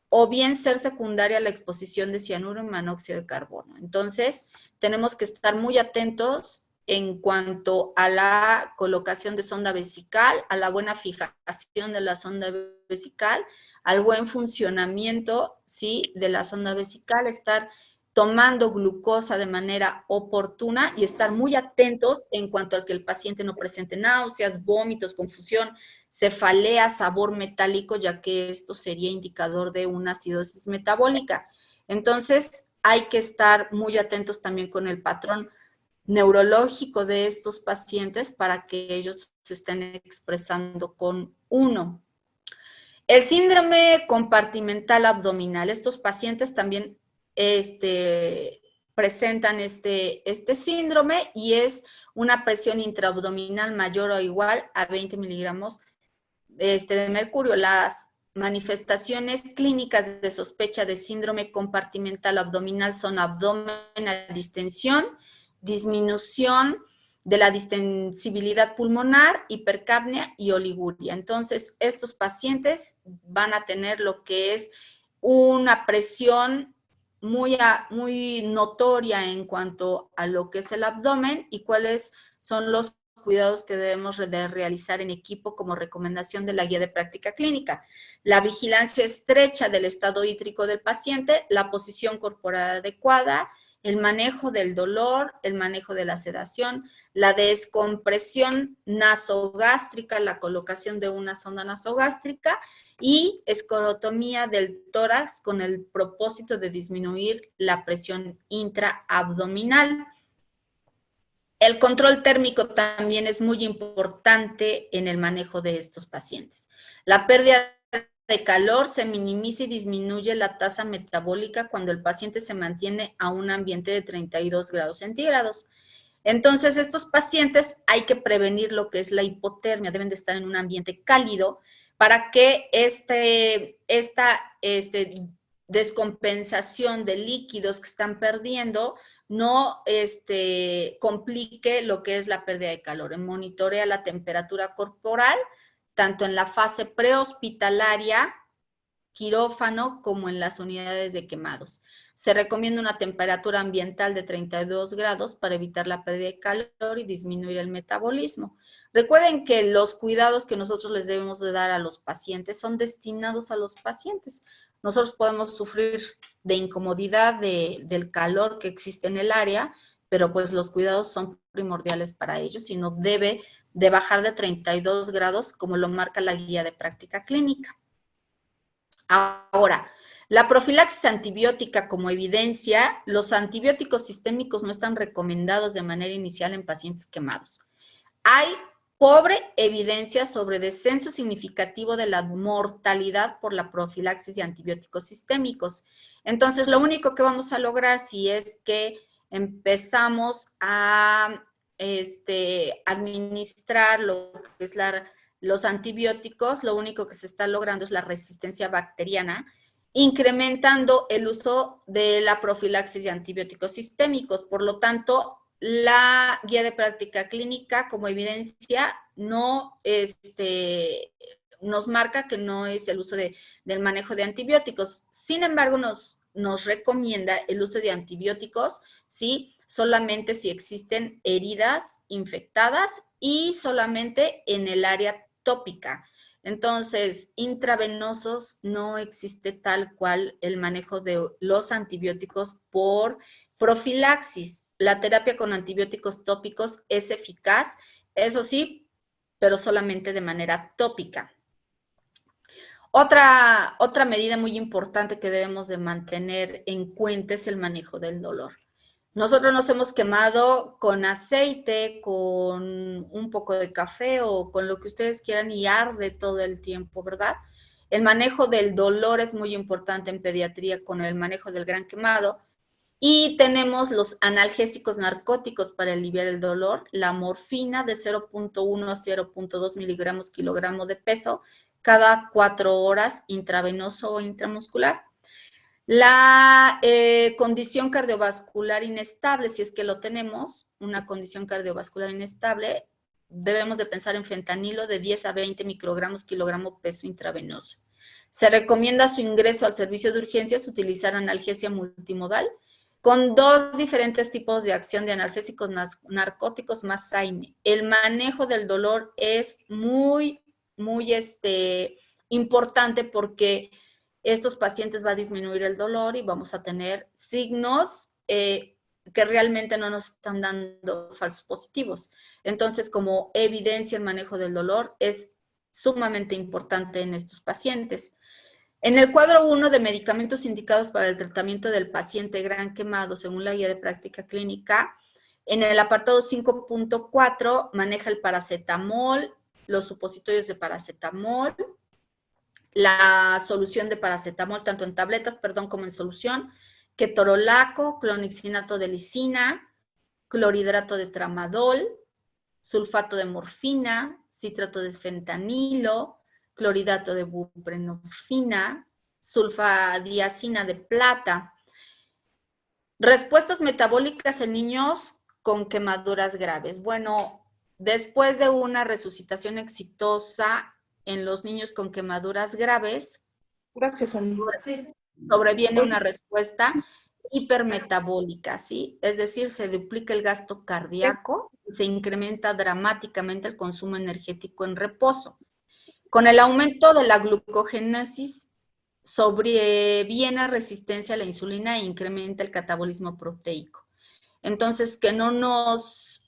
o bien ser secundaria a la exposición de cianuro y monóxido de carbono. Entonces, tenemos que estar muy atentos en cuanto a la colocación de sonda vesical, a la buena fijación de la sonda vesical, al buen funcionamiento, ¿sí?, de la sonda vesical, estar tomando glucosa de manera oportuna y estar muy atentos en cuanto a que el paciente no presente náuseas, vómitos, confusión, cefalea, sabor metálico, ya que esto sería indicador de una acidosis metabólica. Entonces, hay que estar muy atentos también con el patrón neurológico de estos pacientes para que ellos se estén expresando con uno. El síndrome compartimental abdominal. Estos pacientes también presentan este síndrome y es una presión intraabdominal mayor o igual a 20 miligramos de mercurio. Las manifestaciones clínicas de sospecha de síndrome compartimental abdominal son abdomen a distensión, disminución de la distensibilidad pulmonar, hipercapnia y oliguria. Entonces, estos pacientes van a tener lo que es una presión muy notoria en cuanto a lo que es el abdomen y cuáles son los cuidados que debemos de realizar en equipo como recomendación de la guía de práctica clínica. La vigilancia estrecha del estado hídrico del paciente, la posición corporal adecuada, el manejo del dolor, el manejo de la sedación, la descompresión nasogástrica, la colocación de una sonda nasogástrica y esclerotomía del tórax con el propósito de disminuir la presión intraabdominal. El control térmico también es muy importante en el manejo de estos pacientes. La pérdida de calor se minimiza y disminuye la tasa metabólica cuando el paciente se mantiene a un ambiente de 32 grados centígrados. Entonces, estos pacientes hay que prevenir lo que es la hipotermia, deben de estar en un ambiente cálido para que esta descompensación de líquidos que están perdiendo no complique lo que es la pérdida de calor. Monitorea la temperatura corporal, tanto en la fase prehospitalaria, quirófano, como en las unidades de quemados. Se recomienda una temperatura ambiental de 32 grados para evitar la pérdida de calor y disminuir el metabolismo. Recuerden que los cuidados que nosotros les debemos de dar a los pacientes son destinados a los pacientes. Nosotros podemos sufrir de incomodidad del calor que existe en el área, pero pues los cuidados son primordiales para ellos y no debe de bajar de 32 grados como lo marca la guía de práctica clínica. Ahora, la profilaxis antibiótica como evidencia, los antibióticos sistémicos no están recomendados de manera inicial en pacientes quemados. Hay pobre evidencia sobre descenso significativo de la mortalidad por la profilaxis de antibióticos sistémicos. Entonces, lo único que vamos a lograr si es que empezamos a administrar lo que es los antibióticos, lo único que se está logrando es la resistencia bacteriana, incrementando el uso de la profilaxis de antibióticos sistémicos. Por lo tanto, la guía de práctica clínica como evidencia no nos marca que no es el uso del manejo de antibióticos. Sin embargo, nos recomienda el uso de antibióticos, ¿sí? Solamente si existen heridas infectadas y solamente en el área tópica. Entonces, intravenosos no existe tal cual el manejo de los antibióticos por profilaxis. La terapia con antibióticos tópicos es eficaz, eso sí, pero solamente de manera tópica. Otra medida muy importante que debemos de mantener en cuenta es el manejo del dolor. Nosotros nos hemos quemado con aceite, con un poco de café o con lo que ustedes quieran y arde todo el tiempo, ¿verdad? El manejo del dolor es muy importante en pediatría con el manejo del gran quemado. Y tenemos los analgésicos narcóticos para aliviar el dolor, la morfina de 0.1 a 0.2 miligramos kilogramo de peso cada 4 horas, intravenoso o intramuscular. La condición cardiovascular inestable, si es que lo tenemos, una condición cardiovascular inestable, debemos de pensar en fentanilo de 10 a 20 microgramos kilogramo peso intravenoso. Se recomienda su ingreso al servicio de urgencias, utilizar analgesia multimodal, con 2 diferentes tipos de acción de analgésicos narcóticos más AINE. El manejo del dolor es muy importante porque estos pacientes va a disminuir el dolor y vamos a tener signos que realmente no nos están dando falsos positivos. Entonces, como evidencia, el manejo del dolor es sumamente importante en estos pacientes. En el cuadro 1 de medicamentos indicados para el tratamiento del paciente gran quemado, según la guía de práctica clínica, en el apartado 5.4 maneja el paracetamol, los supositorios de paracetamol, la solución de paracetamol, tanto en tabletas, como en solución, ketorolaco, clonixinato de lisina, clorhidrato de tramadol, sulfato de morfina, citrato de fentanilo, clorhidrato de buprenorfina, sulfadiazina de plata. Respuestas metabólicas en niños con quemaduras graves. Bueno, después de una resucitación exitosa en los niños con quemaduras graves, gracias, sobreviene una respuesta hipermetabólica, ¿sí? Es decir, se duplica el gasto cardíaco y se incrementa dramáticamente el consumo energético en reposo. Con el aumento de la glucogénesis, sobreviene resistencia a la insulina e incrementa el catabolismo proteico. Entonces, que no nos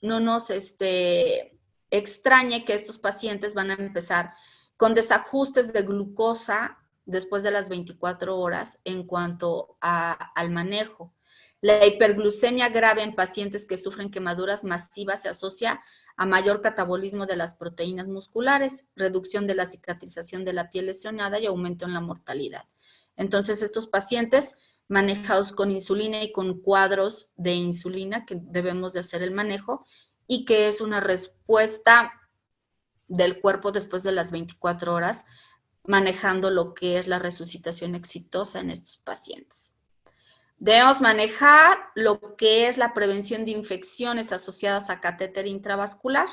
extrañe que estos pacientes van a empezar con desajustes de glucosa después de las 24 horas en cuanto al manejo. La hiperglucemia grave en pacientes que sufren quemaduras masivas se asocia a mayor catabolismo de las proteínas musculares, reducción de la cicatrización de la piel lesionada y aumento en la mortalidad. Entonces, estos pacientes manejados con insulina y con cuadros de insulina, que debemos de hacer el manejo, y que es una respuesta del cuerpo después de las 24 horas, manejando lo que es la resucitación exitosa en estos pacientes. Debemos manejar lo que es la prevención de infecciones asociadas a catéter intravascular.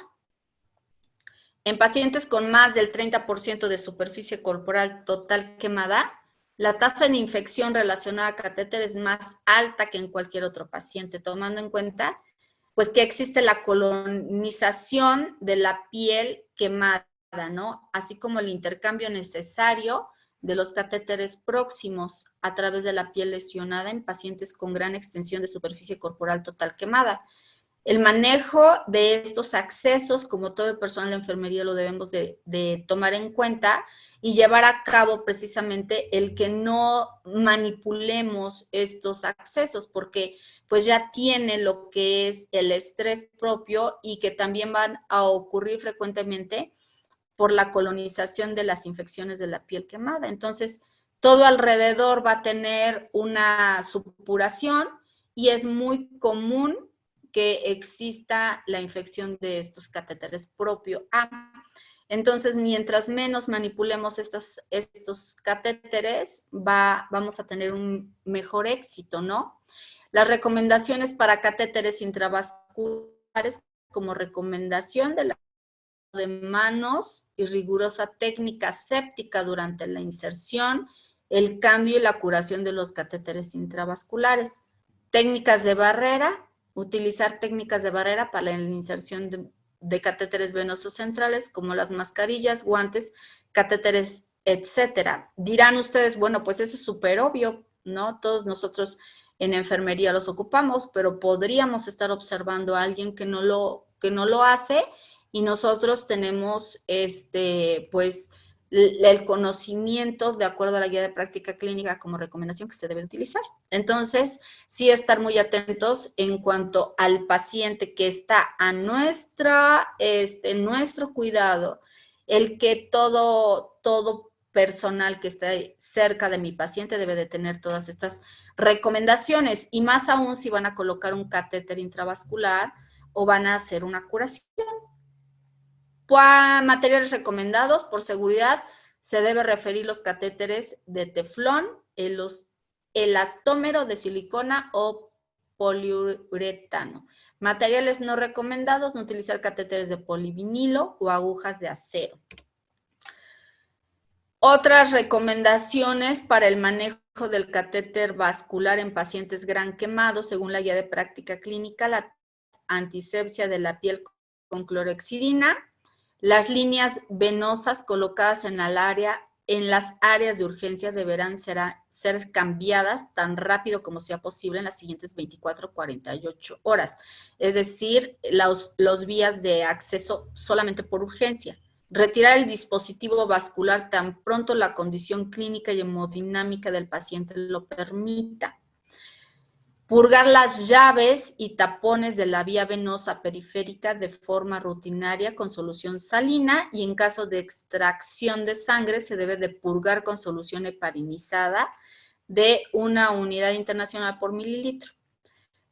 En pacientes con más del 30% de superficie corporal total quemada, la tasa de infección relacionada a catéter es más alta que en cualquier otro paciente, tomando en cuenta pues que existe la colonización de la piel quemada, ¿no? Así como el intercambio necesario de los catéteres próximos a través de la piel lesionada en pacientes con gran extensión de superficie corporal total quemada. El manejo de estos accesos, como todo el personal de enfermería lo debemos de tomar en cuenta y llevar a cabo precisamente el que no manipulemos estos accesos, porque pues ya tiene lo que es el estrés propio y que también van a ocurrir frecuentemente por la colonización de las infecciones de la piel quemada. Entonces, todo alrededor va a tener una supuración y es muy común que exista la infección de estos catéteres propio A. Entonces, mientras menos manipulemos estos catéteres, vamos a tener un mejor éxito, ¿no? Las recomendaciones para catéteres intravasculares, como recomendación de manos y rigurosa técnica séptica durante la inserción, el cambio y la curación de los catéteres intravasculares. Técnicas de barrera, utilizar técnicas de barrera para la inserción de catéteres venosos centrales, como las mascarillas, guantes, catéteres, etcétera. Dirán ustedes, bueno, pues eso es súper obvio, ¿no? Todos nosotros en enfermería los ocupamos, pero podríamos estar observando a alguien que no lo hace, y nosotros tenemos pues el conocimiento de acuerdo a la guía de práctica clínica como recomendación que se debe utilizar. Entonces, sí estar muy atentos en cuanto al paciente que está a nuestro cuidado, el que todo personal que esté cerca de mi paciente debe de tener todas estas recomendaciones, y más aún si van a colocar un catéter intravascular o van a hacer una curación. Materiales recomendados, por seguridad, se debe referir los catéteres de teflón, el elastómero de silicona o poliuretano. Materiales no recomendados, no utilizar catéteres de polivinilo o agujas de acero. Otras recomendaciones para el manejo del catéter vascular en pacientes gran quemados, según la guía de práctica clínica, la antisepsia de la piel con clorhexidina. Las líneas venosas colocadas en las áreas de urgencia deberán ser cambiadas tan rápido como sea posible en las siguientes 24 o 48 horas. Es decir, los vías de acceso solamente por urgencia. Retirar el dispositivo vascular tan pronto la condición clínica y hemodinámica del paciente lo permita. Purgar las llaves y tapones de la vía venosa periférica de forma rutinaria con solución salina, y en caso de extracción de sangre se debe de purgar con solución heparinizada de 1 unidad internacional por mililitro.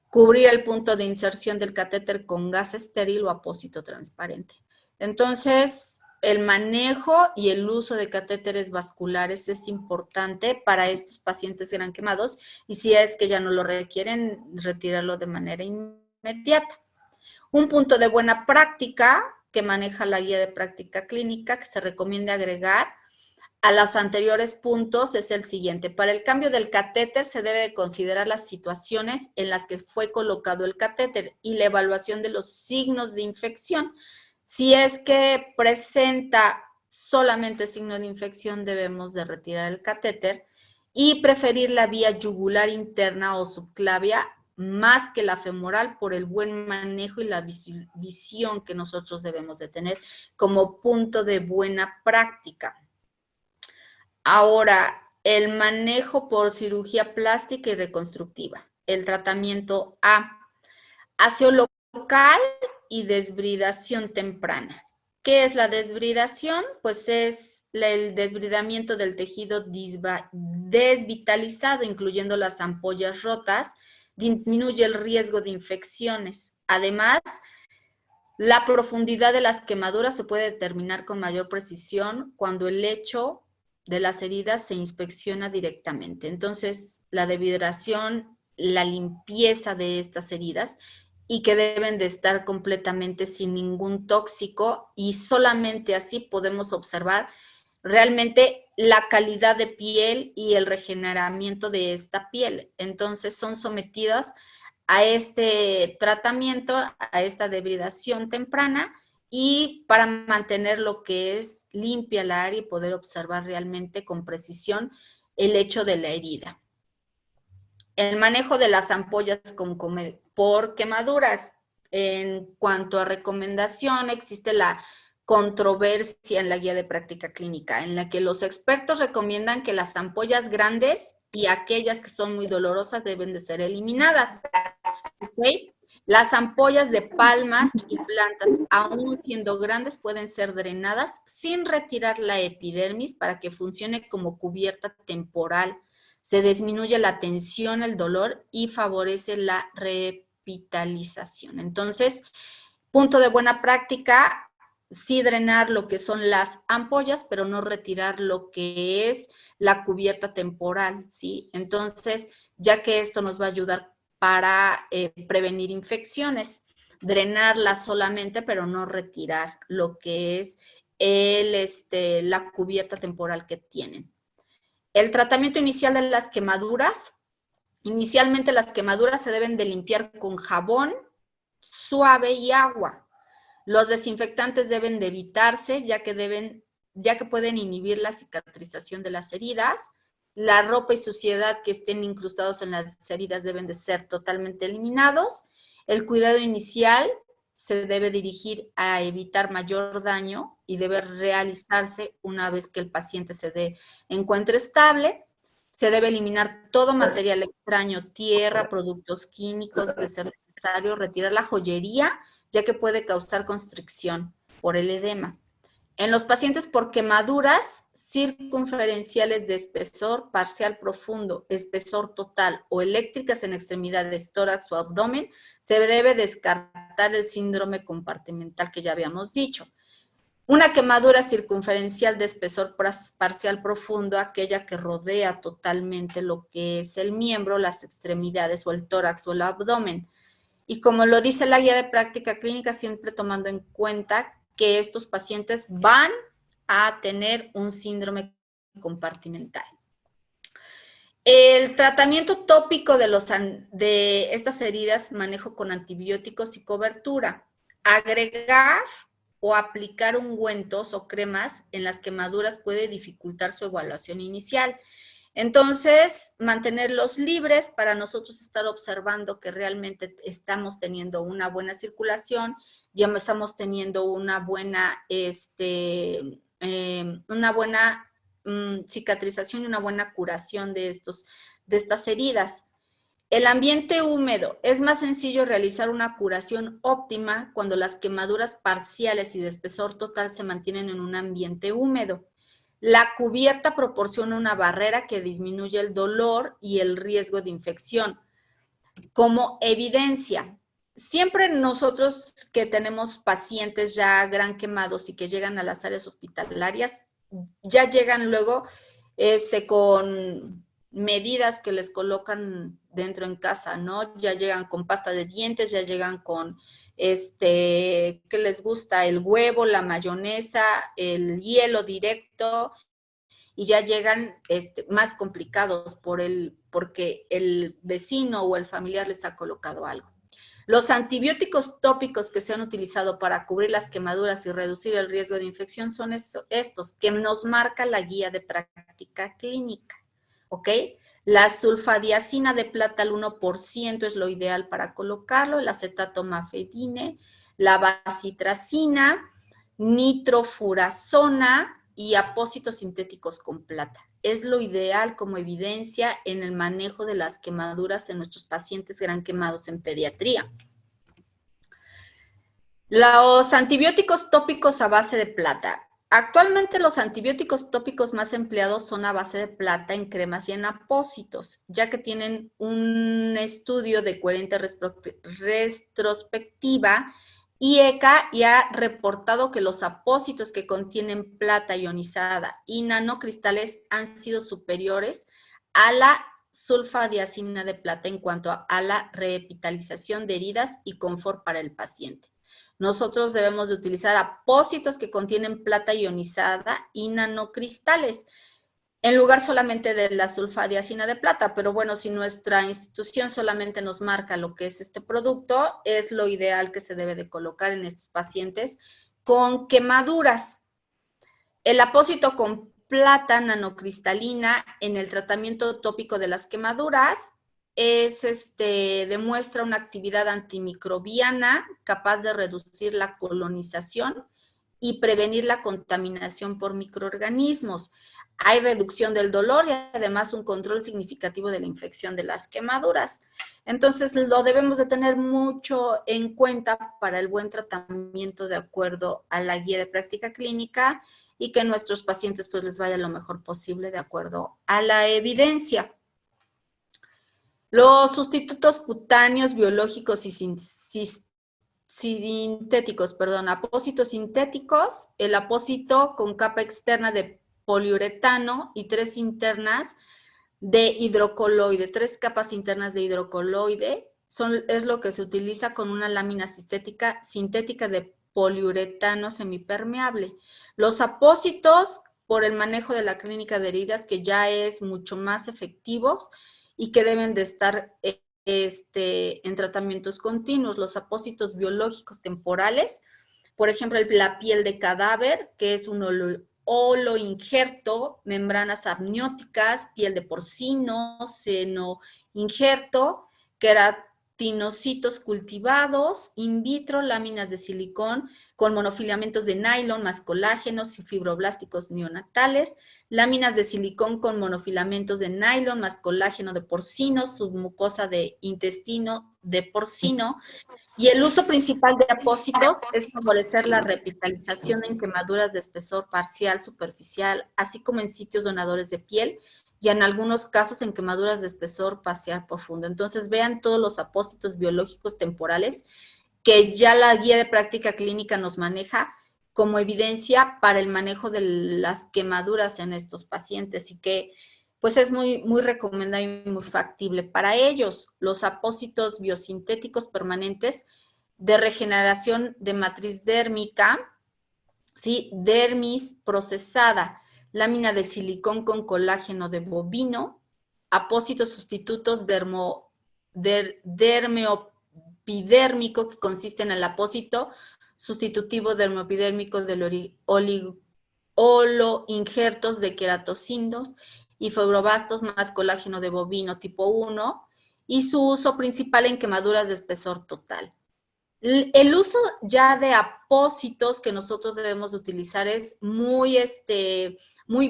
Cubrir el punto de inserción del catéter con gas estéril o apósito transparente. Entonces, el manejo y el uso de catéteres vasculares es importante para estos pacientes gran quemados, y si es que ya no lo requieren, retirarlo de manera inmediata. Un punto de buena práctica que maneja la guía de práctica clínica que se recomienda agregar a los anteriores puntos es el siguiente. Para el cambio del catéter se debe de considerar las situaciones en las que fue colocado el catéter y la evaluación de los signos de infección. Si es que presenta solamente signo de infección, debemos de retirar el catéter y preferir la vía yugular interna o subclavia más que la femoral por el buen manejo y la visión que nosotros debemos de tener como punto de buena práctica. Ahora, el manejo por cirugía plástica y reconstructiva. el tratamiento A. Aseo local y desbridación temprana. ¿Qué es la desbridación? Pues es el desbridamiento del tejido desvitalizado, incluyendo las ampollas rotas, disminuye el riesgo de infecciones. Además, la profundidad de las quemaduras se puede determinar con mayor precisión cuando el lecho de las heridas se inspecciona directamente. Entonces, la desvibración, la limpieza de estas heridas y que deben de estar completamente sin ningún tóxico y solamente así podemos observar realmente la calidad de piel y el regeneramiento de esta piel. Entonces, son sometidas a este tratamiento, a esta debridación temprana y para mantener lo que es limpia la área y poder observar realmente con precisión el hecho de la herida. El manejo de las ampollas por quemaduras. En cuanto a recomendación, existe la controversia en la guía de práctica clínica, en la que los expertos recomiendan que las ampollas grandes y aquellas que son muy dolorosas deben de ser eliminadas. ¿Okay? Las ampollas de palmas y plantas, aún siendo grandes, pueden ser drenadas sin retirar la epidermis para que funcione como cubierta temporal. Se disminuye la tensión, el dolor y favorece la revitalización. Entonces, punto de buena práctica, sí drenar lo que son las ampollas, pero no retirar lo que es la cubierta temporal, ¿sí? Entonces, ya que esto nos va a ayudar para prevenir infecciones, drenarla solamente, pero no retirar lo que es la cubierta temporal que tienen. El tratamiento inicial de las quemaduras. Inicialmente las quemaduras se deben de limpiar con jabón suave y agua. Los desinfectantes deben de evitarse, ya que pueden inhibir la cicatrización de las heridas. La ropa y suciedad que estén incrustados en las heridas deben de ser totalmente eliminados. El cuidado inicial se debe dirigir a evitar mayor daño y debe realizarse una vez que el paciente se encuentre estable. Se debe eliminar todo material extraño, tierra, productos químicos, de ser necesario, retirar la joyería, ya que puede causar constricción por el edema. En los pacientes por quemaduras circunferenciales de espesor parcial profundo, espesor total o eléctricas en extremidades, tórax o abdomen, se debe descartar el síndrome compartimental que ya habíamos dicho. Una quemadura circunferencial de espesor parcial profundo, aquella que rodea totalmente lo que es el miembro, las extremidades o el tórax o el abdomen. Y como lo dice la guía de práctica clínica, siempre tomando en cuenta que estos pacientes van a tener un síndrome compartimental. El tratamiento tópico de estas heridas, manejo con antibióticos y cobertura. Agregar o aplicar ungüentos o cremas en las quemaduras puede dificultar su evaluación inicial. Entonces, mantenerlos libres para nosotros estar observando que realmente estamos teniendo una buena circulación, ya estamos teniendo una buena cicatrización y una buena curación de estas heridas. El ambiente húmedo. Es más sencillo realizar una curación óptima cuando las quemaduras parciales y de espesor total se mantienen en un ambiente húmedo. La cubierta proporciona una barrera que disminuye el dolor y el riesgo de infección. Como evidencia, siempre nosotros que tenemos pacientes ya gran quemados y que llegan a las áreas hospitalarias, ya llegan luego con medidas que les colocan dentro en casa, ¿no? Ya llegan con pasta de dientes, ya llegan con, ¿qué les gusta? El huevo, la mayonesa, el hielo directo, y ya llegan más complicados porque el vecino o el familiar les ha colocado algo. Los antibióticos tópicos que se han utilizado para cubrir las quemaduras y reducir el riesgo de infección son estos, que nos marca la guía de práctica clínica, ¿ok? La sulfadiazina de plata al 1% es lo ideal para colocarlo, el acetato mafedine, la bacitracina, nitrofurazona, y apósitos sintéticos con plata. Es lo ideal como evidencia en el manejo de las quemaduras en nuestros pacientes gran quemados en pediatría. Los antibióticos tópicos a base de plata. Actualmente los antibióticos tópicos más empleados son a base de plata en cremas y en apósitos, ya que tienen un estudio de coherente retrospectiva y ECA y ha reportado que los apósitos que contienen plata ionizada y nanocristales han sido superiores a la sulfadiazina de plata en cuanto a la revitalización de heridas y confort para el paciente. Nosotros debemos de utilizar apósitos que contienen plata ionizada y nanocristales, en lugar solamente de la sulfadiazina de plata. Pero bueno, si nuestra institución solamente nos marca lo que es este producto, es lo ideal que se debe de colocar en estos pacientes con quemaduras. El apósito con plata nanocristalina en el tratamiento tópico de las quemaduras demuestra una actividad antimicrobiana capaz de reducir la colonización y prevenir la contaminación por microorganismos. Hay reducción del dolor y además un control significativo de la infección de las quemaduras. Entonces, lo debemos de tener mucho en cuenta para el buen tratamiento de acuerdo a la guía de práctica clínica y que a nuestros pacientes pues les vaya lo mejor posible de acuerdo a la evidencia. Los sustitutos cutáneos, biológicos y sintéticos, apósitos sintéticos, el apósito con capa externa de poliuretano y 3 internas de hidrocoloide, 3 capas internas de hidrocoloide, es lo que se utiliza con una lámina sintética de poliuretano semipermeable. Los apósitos, por el manejo de la clínica de heridas, que ya es mucho más efectivos, y que deben de estar en tratamientos continuos. Los apósitos biológicos temporales, por ejemplo, la piel de cadáver, que es un holoinjerto, membranas amnióticas, piel de porcino, seno injerto, queratinocitos cultivados, in vitro, láminas de silicón con monofilamentos de nylon más colágenos y fibroblásticos neonatales, láminas de silicón con monofilamentos de nylon más colágeno de porcino, submucosa de intestino de porcino. Y el uso principal de apósitos es favorecer la revitalización en quemaduras de espesor parcial, superficial, así como en sitios donadores de piel y en algunos casos en quemaduras de espesor parcial profundo. Entonces, vean todos los apósitos biológicos temporales que ya la guía de práctica clínica nos maneja como evidencia para el manejo de las quemaduras en estos pacientes y que pues es muy recomendable y muy factible para ellos. Los apósitos biosintéticos permanentes de regeneración de matriz dérmica, ¿sí? Dermis procesada, lámina de silicón con colágeno de bovino, apósitos sustitutos dermoepidérmico que consiste en el apósito sustitutivo dermoepidérmico del holoinjertos de queratocinos y fibroblastos más colágeno de bovino tipo 1 y su uso principal en quemaduras de espesor total. El uso ya de apósitos que nosotros debemos utilizar es muy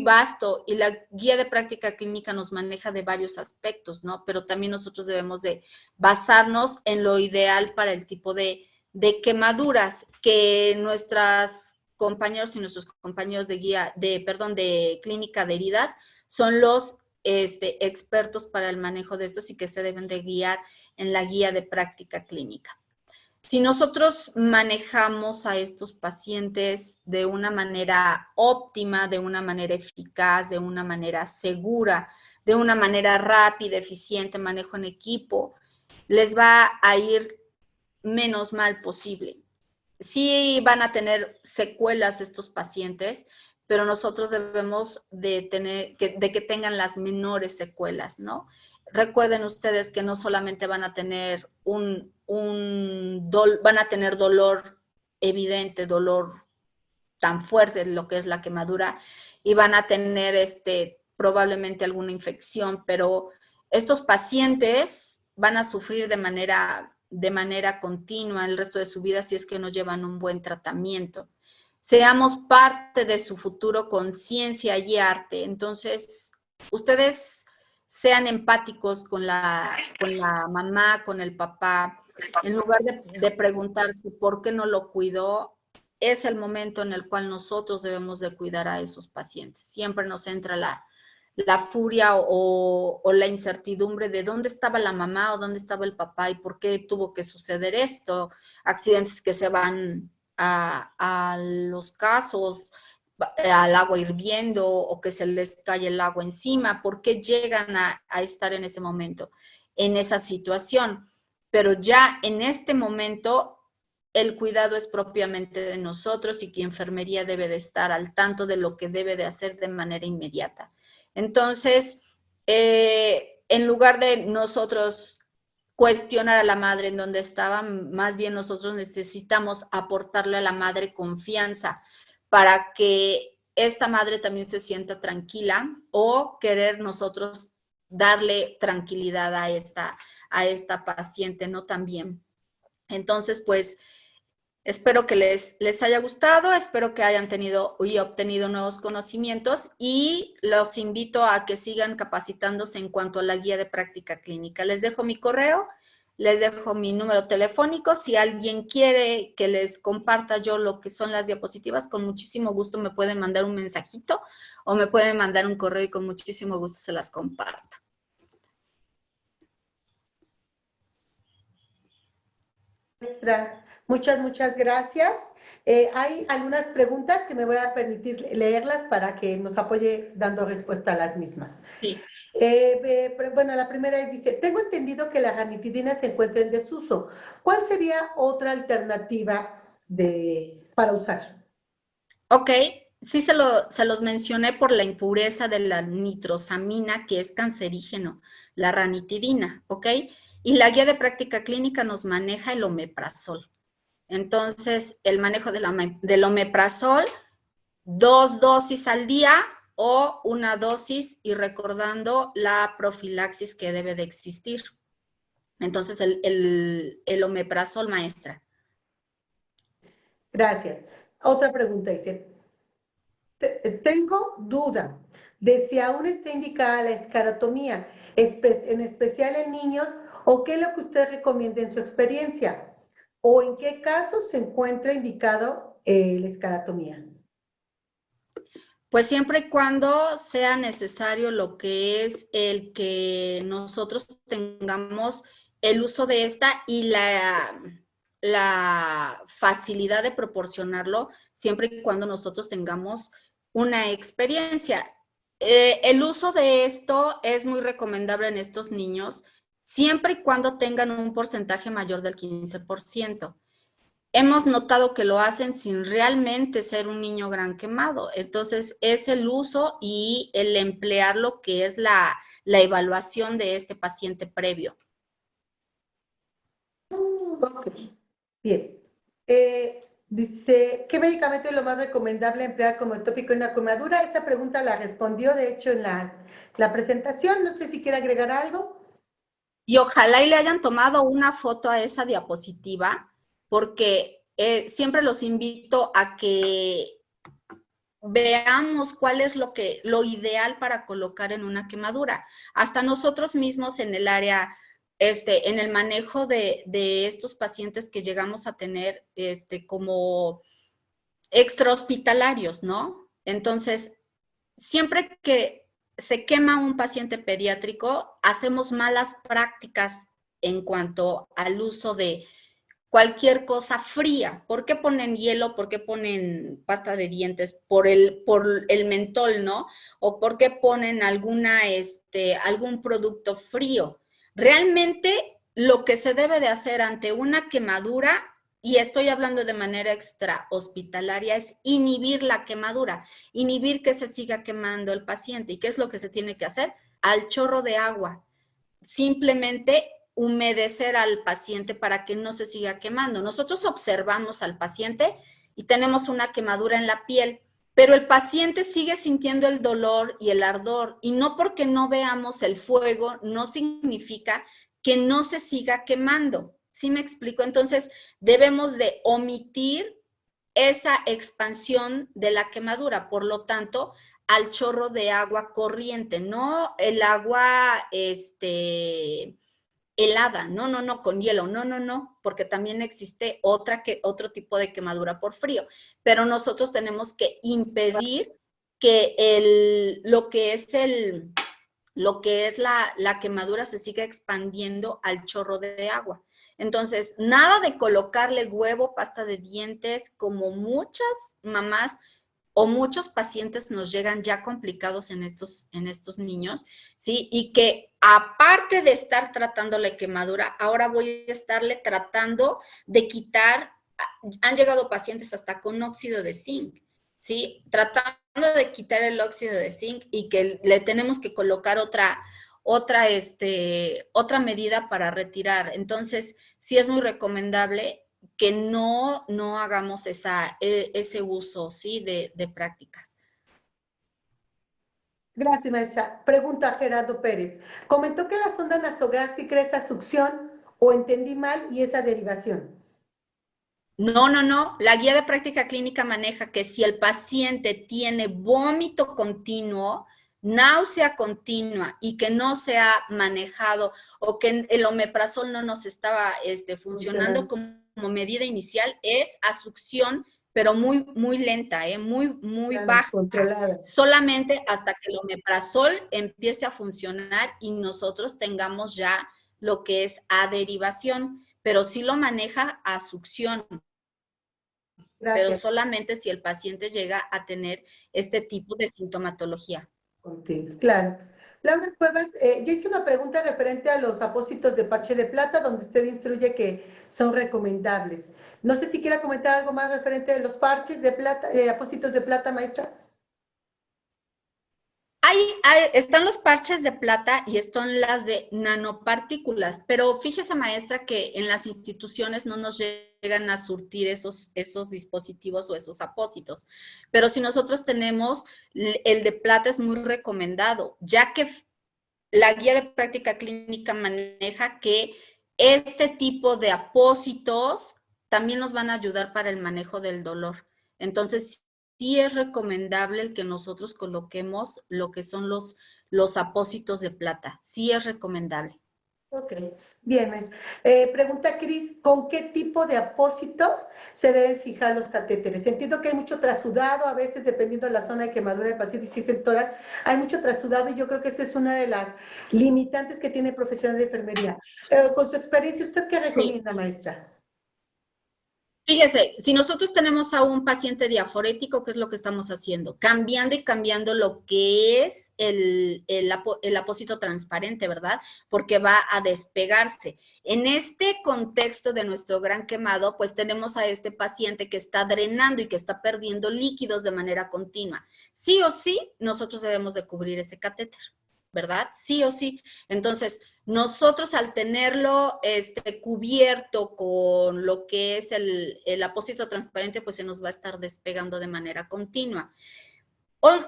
vasto y la guía de práctica clínica nos maneja de varios aspectos, ¿no? Pero también nosotros debemos de basarnos en lo ideal para el tipo de quemaduras que nuestros compañeros y nuestros compañeros de clínica de heridas son los expertos para el manejo de estos y que se deben de guiar en la guía de práctica clínica. Si nosotros manejamos a estos pacientes de una manera óptima, de una manera eficaz, de una manera segura, de una manera rápida, eficiente, manejo en equipo, les va a ir menos mal posible. Sí van a tener secuelas estos pacientes, pero nosotros debemos de que tengan las menores secuelas, ¿no? Recuerden ustedes que no solamente van a tener van a tener dolor evidente, dolor tan fuerte, lo que es la quemadura, y van a tener probablemente alguna infección, pero estos pacientes van a sufrir de manera continua el resto de su vida si es que no llevan un buen tratamiento. seamos parte de su futuro con ciencia y arte. Entonces, ustedes sean empáticos con la mamá, con el papá, en lugar de preguntarse por qué no lo cuidó, es el momento en el cual nosotros debemos de cuidar a esos pacientes. Siempre nos entra la furia o la incertidumbre de dónde estaba la mamá o dónde estaba el papá y por qué tuvo que suceder esto, accidentes que se van a los casos, al agua hirviendo o que se les cae el agua encima, por qué llegan a estar en ese momento, en esa situación. Pero ya en este momento el cuidado es propiamente de nosotros y que enfermería debe de estar al tanto de lo que debe de hacer de manera inmediata. Entonces, en lugar de nosotros cuestionar a la madre en donde estaba, más bien nosotros necesitamos aportarle a la madre confianza para que esta madre también se sienta tranquila o querer nosotros darle tranquilidad a esta paciente, ¿no? También. Entonces, pues, espero que les haya gustado, espero que hayan tenido y obtenido nuevos conocimientos y los invito a que sigan capacitándose en cuanto a la guía de práctica clínica. Les dejo mi correo, les dejo mi número telefónico. Si alguien quiere que les comparta yo lo que son las diapositivas, con muchísimo gusto me pueden mandar un mensajito o me pueden mandar un correo y con muchísimo gusto se las comparto. Muchas gracias. Hay algunas preguntas que me voy a permitir leerlas para que nos apoye dando respuesta a las mismas. Sí. Bueno, la primera dice, tengo entendido que la ranitidina se encuentra en desuso. ¿Cuál sería otra alternativa para usar? Ok, sí se los mencioné por la impureza de la nitrosamina, que es cancerígeno, la ranitidina, ¿ok? Y la guía de práctica clínica nos maneja el omeprazol. Entonces, el manejo del omeprazol, 2 dosis al día o 1 dosis y recordando la profilaxis que debe de existir. Entonces, el omeprazol, maestra. Gracias. Otra pregunta dice, tengo duda de si aún está indicada la esclerotomía, en especial en niños, o qué es lo que usted recomienda en su experiencia, o en qué casos se encuentra indicado la esclerotomía. Pues siempre y cuando sea necesario lo que es el que nosotros tengamos el uso de esta y la facilidad de proporcionarlo, siempre y cuando nosotros tengamos una experiencia. El uso de esto es muy recomendable en estos niños, siempre y cuando tengan un porcentaje mayor del 15%. Hemos notado que lo hacen sin realmente ser un niño gran quemado. Entonces, es el uso y el emplear lo que es la evaluación de este paciente previo. Ok, bien. Dice, ¿qué medicamento es lo más recomendable emplear como tópico en una quemadura? Esa pregunta la respondió, de hecho, en la presentación. No sé si quiere agregar algo. Y ojalá y le hayan tomado una foto a esa diapositiva, porque siempre los invito a que veamos cuál es lo ideal para colocar en una quemadura. Hasta nosotros mismos en el área, en el manejo de estos pacientes que llegamos a tener como extrahospitalarios, ¿no? Entonces, siempre que se quema un paciente pediátrico, hacemos malas prácticas en cuanto al uso de cualquier cosa fría. ¿Por qué ponen hielo? ¿Por qué ponen pasta de dientes? Por el mentol, ¿no? O ¿por qué ponen algún producto frío? Realmente lo que se debe de hacer ante una quemadura, y estoy hablando de manera extrahospitalaria, es inhibir la quemadura, inhibir que se siga quemando el paciente. ¿Y qué es lo que se tiene que hacer? Al chorro de agua. Simplemente humedecer al paciente para que no se siga quemando. Nosotros observamos al paciente y tenemos una quemadura en la piel, pero el paciente sigue sintiendo el dolor y el ardor, y no porque no veamos el fuego, no significa que no se siga quemando. ¿Sí me explico? Entonces, debemos de omitir esa expansión de la quemadura, por lo tanto, al chorro de agua corriente, no el agua helada, no, con hielo, no, porque también existe otro tipo de quemadura por frío, pero nosotros tenemos que impedir que lo que es la quemadura se siga expandiendo al chorro de agua. Entonces, nada de colocarle huevo, pasta de dientes, como muchas mamás o muchos pacientes nos llegan ya complicados en estos niños, ¿sí? Y que aparte de estar tratando la quemadura, ahora voy a estarle tratando de quitar, han llegado pacientes hasta con óxido de zinc, ¿sí? Tratando de quitar el óxido de zinc y que le tenemos que colocar otra medida para retirar. Entonces, sí es muy recomendable que no hagamos ese uso, ¿sí? de prácticas. Gracias, maestra. Pregunta a Gerardo Pérez. Comentó que la sonda nasogástrica es a succión, o entendí mal, y esa derivación. No. La guía de práctica clínica maneja que si el paciente tiene vómito continuo, náusea continua y que no se ha manejado o que el omeprazol no nos estaba funcionando como medida inicial, es a succión, pero muy, muy lenta, muy baja. Controlada. Solamente hasta que el omeprazol empiece a funcionar y nosotros tengamos ya lo que es a derivación, pero sí lo maneja a succión. Gracias. Pero solamente si el paciente llega a tener este tipo de sintomatología. Contigo, claro. Laura Cuevas, yo hice una pregunta referente a los apósitos de parche de plata, donde usted instruye que son recomendables. No sé si quiera comentar algo más referente a los parches de plata, apósitos de plata, maestra. Están los parches de plata y están las de nanopartículas, pero fíjese, maestra, que en las instituciones no nos llegan a surtir esos dispositivos o esos apósitos. Pero si nosotros tenemos, el de plata es muy recomendado, ya que la guía de práctica clínica maneja que este tipo de apósitos también nos van a ayudar para el manejo del dolor. Entonces, sí es recomendable el que nosotros coloquemos lo que son los apósitos de plata. Sí es recomendable. Ok, bien, maestra. Pregunta Cris, ¿con qué tipo de apósitos se deben fijar los catéteres? Entiendo que hay mucho trasudado, a veces dependiendo de la zona de quemadura del paciente, si es el tórax, hay mucho trasudado y yo creo que esa es una de las limitantes que tiene el profesional de enfermería. Con su experiencia, ¿usted qué recomienda, maestra? Fíjese, si nosotros tenemos a un paciente diaforético, ¿qué es lo que estamos haciendo? Cambiando y cambiando lo que es el apósito transparente, ¿verdad? Porque va a despegarse. En este contexto de nuestro gran quemado, pues tenemos a este paciente que está drenando y que está perdiendo líquidos de manera continua. Sí o sí, nosotros debemos de cubrir ese catéter, ¿verdad? Sí o sí. Entonces, nosotros al tenerlo cubierto con lo que es el apósito transparente, pues se nos va a estar despegando de manera continua.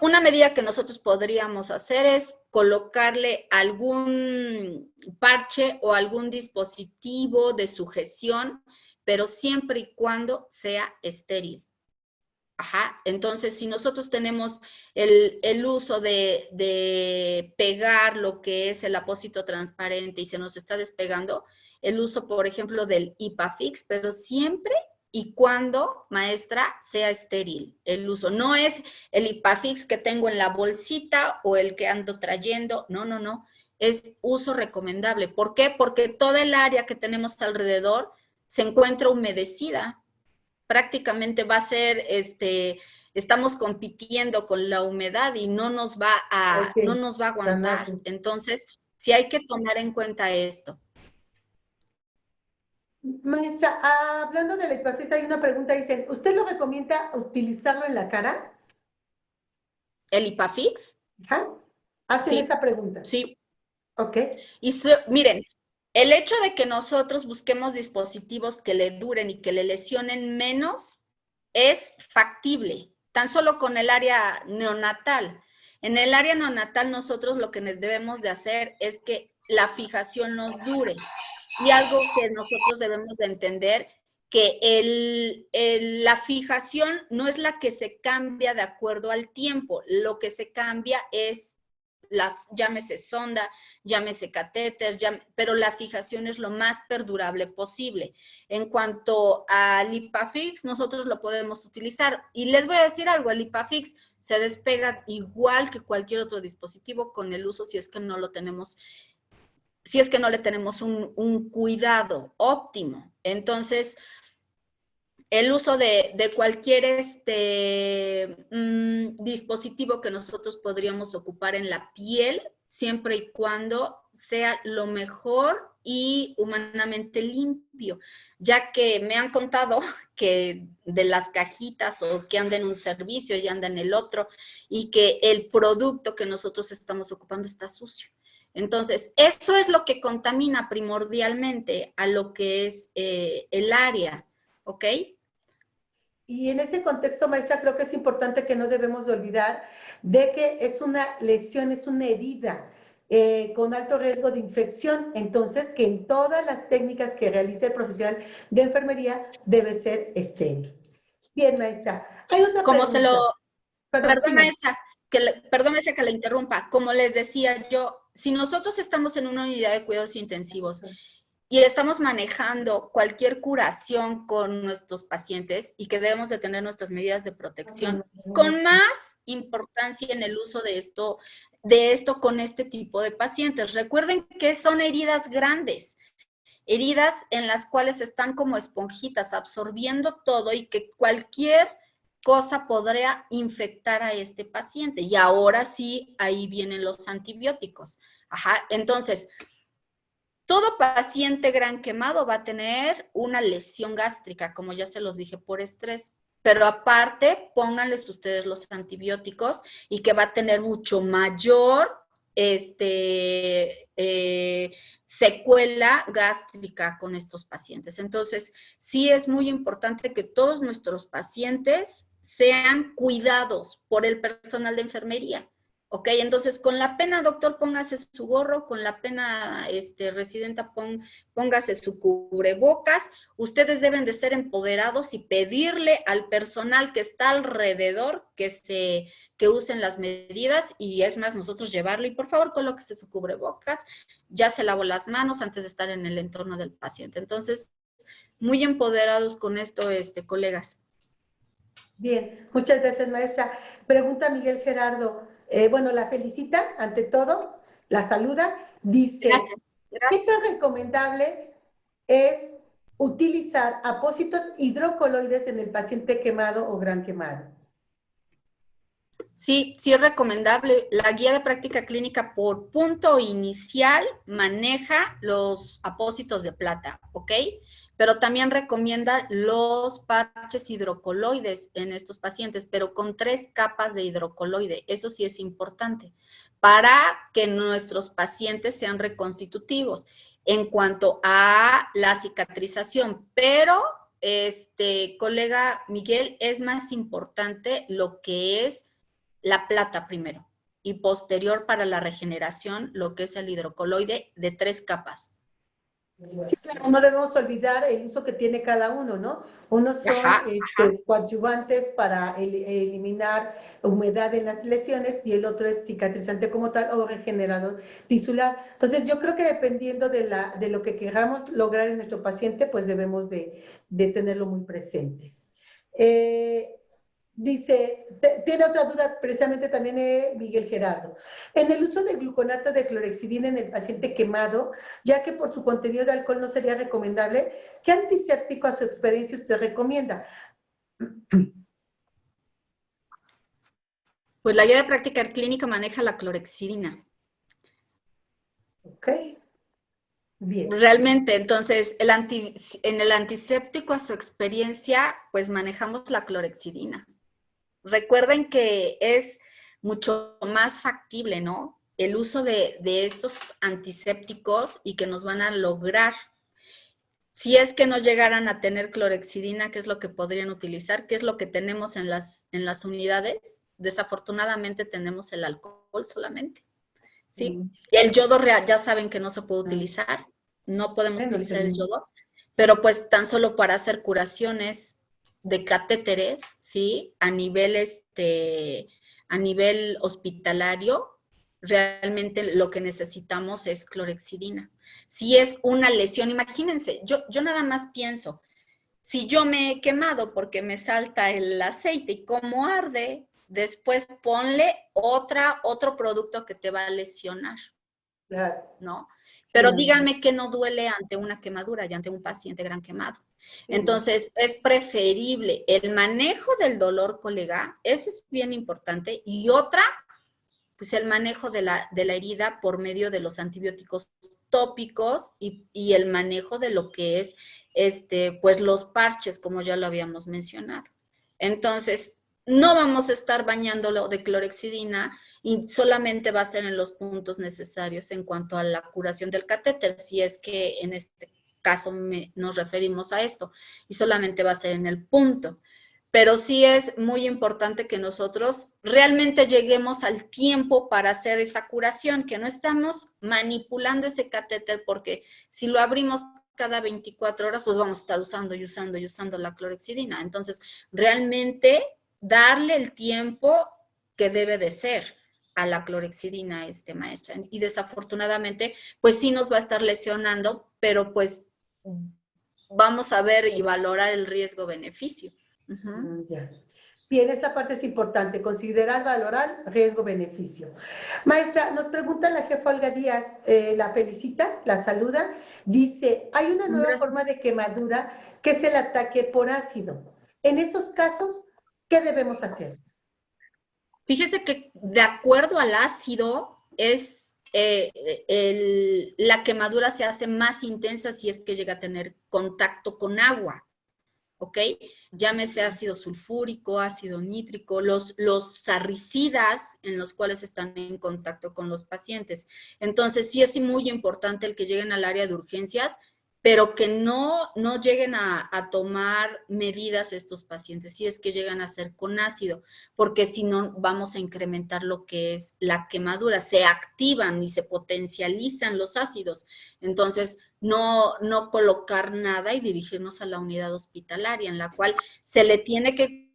Una medida que nosotros podríamos hacer es colocarle algún parche o algún dispositivo de sujeción, pero siempre y cuando sea estéril. Ajá, entonces si nosotros tenemos el uso de pegar lo que es el apósito transparente y se nos está despegando, el uso, por ejemplo, del IPAFIX, pero siempre y cuando, maestra, sea estéril el uso. No es el IPAFIX que tengo en la bolsita o el que ando trayendo, no, es uso recomendable. ¿Por qué? Porque toda el área que tenemos alrededor se encuentra humedecida. Prácticamente va a ser, estamos compitiendo con la humedad y no nos va a aguantar. Entonces, sí hay que tomar en cuenta esto. Maestra, hablando de la IPAFIX, hay una pregunta, dicen, ¿usted lo recomienda utilizarlo en la cara? ¿El IPAFIX? Ajá. Hacen esa pregunta. Sí. Ok. Y miren, el hecho de que nosotros busquemos dispositivos que le duren y que le lesionen menos es factible, tan solo con el área neonatal. En el área neonatal nosotros lo que debemos de hacer es que la fijación nos dure. Y algo que nosotros debemos de entender, que la fijación no es la que se cambia de acuerdo al tiempo, lo que se cambia es llámese sonda, llámese catéter, pero la fijación es lo más perdurable posible. En cuanto a Lipafix, nosotros lo podemos utilizar. Y les voy a decir algo, el Lipafix se despega igual que cualquier otro dispositivo con el uso si es que no lo tenemos, si es que no le tenemos un cuidado óptimo. Entonces, el uso de cualquier dispositivo que nosotros podríamos ocupar en la piel, siempre y cuando sea lo mejor y humanamente limpio, ya que me han contado que de las cajitas o que anda en un servicio y anda en el otro, y que el producto que nosotros estamos ocupando está sucio. Entonces, eso es lo que contamina primordialmente a lo que es el área, ¿ok? Y en ese contexto, maestra, creo que es importante que no debemos de olvidar de que es una lesión, es una herida con alto riesgo de infección. Entonces, que en todas las técnicas que realice el profesional de enfermería debe ser estéril. Bien, maestra. Hay otra Como pregunta. se lo... Perdón, Perdón, maestra, que la interrumpa. Como les decía yo, si nosotros estamos en una unidad de cuidados intensivos y estamos manejando cualquier curación con nuestros pacientes y que debemos de tener nuestras medidas de protección, con más importancia en el uso de esto con este tipo de pacientes. Recuerden que son heridas grandes, heridas en las cuales están como esponjitas absorbiendo todo y que cualquier cosa podría infectar a este paciente. Y ahora sí, ahí vienen los antibióticos. Ajá, entonces, todo paciente gran quemado va a tener una lesión gástrica, como ya se los dije, por estrés. Pero aparte, pónganles ustedes los antibióticos y que va a tener mucho mayor secuela gástrica con estos pacientes. Entonces, sí es muy importante que todos nuestros pacientes sean cuidados por el personal de enfermería. ¿Ok? Entonces, con la pena, doctor, póngase su gorro, con la pena, residenta, póngase su cubrebocas. Ustedes deben de ser empoderados y pedirle al personal que está alrededor que usen las medidas, y es más, nosotros llevarlo, y por favor, colóquese su cubrebocas, ya se lavó las manos antes de estar en el entorno del paciente. Entonces, muy empoderados con esto, colegas. Bien, muchas gracias, maestra. Pregunta Miguel Gerardo. Bueno, la felicita, ante todo, la saluda. Dice, Gracias. ¿qué tan recomendable es utilizar apósitos hidrocoloides en el paciente quemado o gran quemado? Sí, sí es recomendable. La guía de práctica clínica por punto inicial maneja los apósitos de plata, ¿ok? Pero también recomienda los parches hidrocoloides en estos pacientes, pero con 3 capas de hidrocoloide. Eso sí es importante para que nuestros pacientes sean reconstitutivos en cuanto a la cicatrización. Pero, colega Miguel, es más importante lo que es la plata primero y posterior para la regeneración lo que es el hidrocoloide de 3 capas. Sí, claro, no debemos olvidar el uso que tiene cada uno, ¿no? Unos son coadyuvantes para eliminar humedad en las lesiones y el otro es cicatrizante como tal o regenerador tisular. Entonces, yo creo que dependiendo de lo que queramos lograr en nuestro paciente, pues debemos de tenerlo muy presente. Dice, tiene otra duda precisamente también Miguel Gerardo. En el uso de gluconato de clorhexidina en el paciente quemado, ya que por su contenido de alcohol no sería recomendable, ¿qué antiséptico a su experiencia usted recomienda? Pues la guía de práctica clínica maneja la clorhexidina. Ok. Bien. Realmente, entonces, en el antiséptico a su experiencia, pues manejamos la clorhexidina. Recuerden que es mucho más factible, ¿no? El uso de estos antisépticos y que nos van a lograr, si es que no llegaran a tener clorhexidina, ¿qué es lo que podrían utilizar? ¿Qué es lo que tenemos en las unidades? Desafortunadamente tenemos el alcohol solamente, ¿sí? Y el yodo real, ya saben que no se puede utilizar, no podemos utilizar el yodo. pero pues tan solo para hacer curaciones de catéteres, ¿sí? A nivel hospitalario, realmente lo que necesitamos es clorhexidina. Si es una lesión, imagínense, yo nada más pienso, si yo me he quemado porque me salta el aceite y cómo arde, después ponle otro producto que te va a lesionar, Claro. ¿no? Sí, Pero no, díganme que no duele ante una quemadura y ante un paciente gran quemado. sí, no. Entonces, es preferible el manejo del dolor, colega, eso es bien importante, y otra, pues el manejo de la herida por medio de los antibióticos tópicos y el manejo de lo que es, pues los parches, como ya lo habíamos mencionado. Entonces, no vamos a estar bañándolo de clorhexidina y solamente va a ser en los puntos necesarios en cuanto a la curación del catéter, si es que en este caso nos referimos a esto, y solamente va a ser en el punto. Pero sí es muy importante que nosotros realmente lleguemos al tiempo para hacer esa curación, que no estamos manipulando ese catéter, porque si lo abrimos cada 24 horas, pues vamos a estar usando y usando y usando la clorhexidina. Entonces, realmente darle el tiempo que debe de ser a la clorhexidina, maestra. Y desafortunadamente, pues sí nos va a estar lesionando, pero pues vamos a ver y valorar el riesgo-beneficio. Ya. Bien, esa parte es importante, considerar, valorar riesgo-beneficio. Maestra, nos pregunta la jefa Olga Díaz, la felicita, la saluda, dice, hay una nueva Gracias. forma de quemadura que es el ataque por ácido. En esos casos, ¿qué debemos hacer? Fíjese que de acuerdo al ácido, la quemadura se hace más intensa si es que llega a tener contacto con agua, ¿ok? Llámese ácido sulfúrico, ácido nítrico, los sarricidas en los cuales están en contacto con los pacientes. Entonces, sí es muy importante el que lleguen al área de urgencias, pero que no lleguen a tomar medidas estos pacientes, si es que llegan a ser con ácido, porque si no vamos a incrementar lo que es la quemadura, se activan y se potencializan los ácidos. Entonces, no colocar nada y dirigirnos a la unidad hospitalaria, en la cual se le tiene que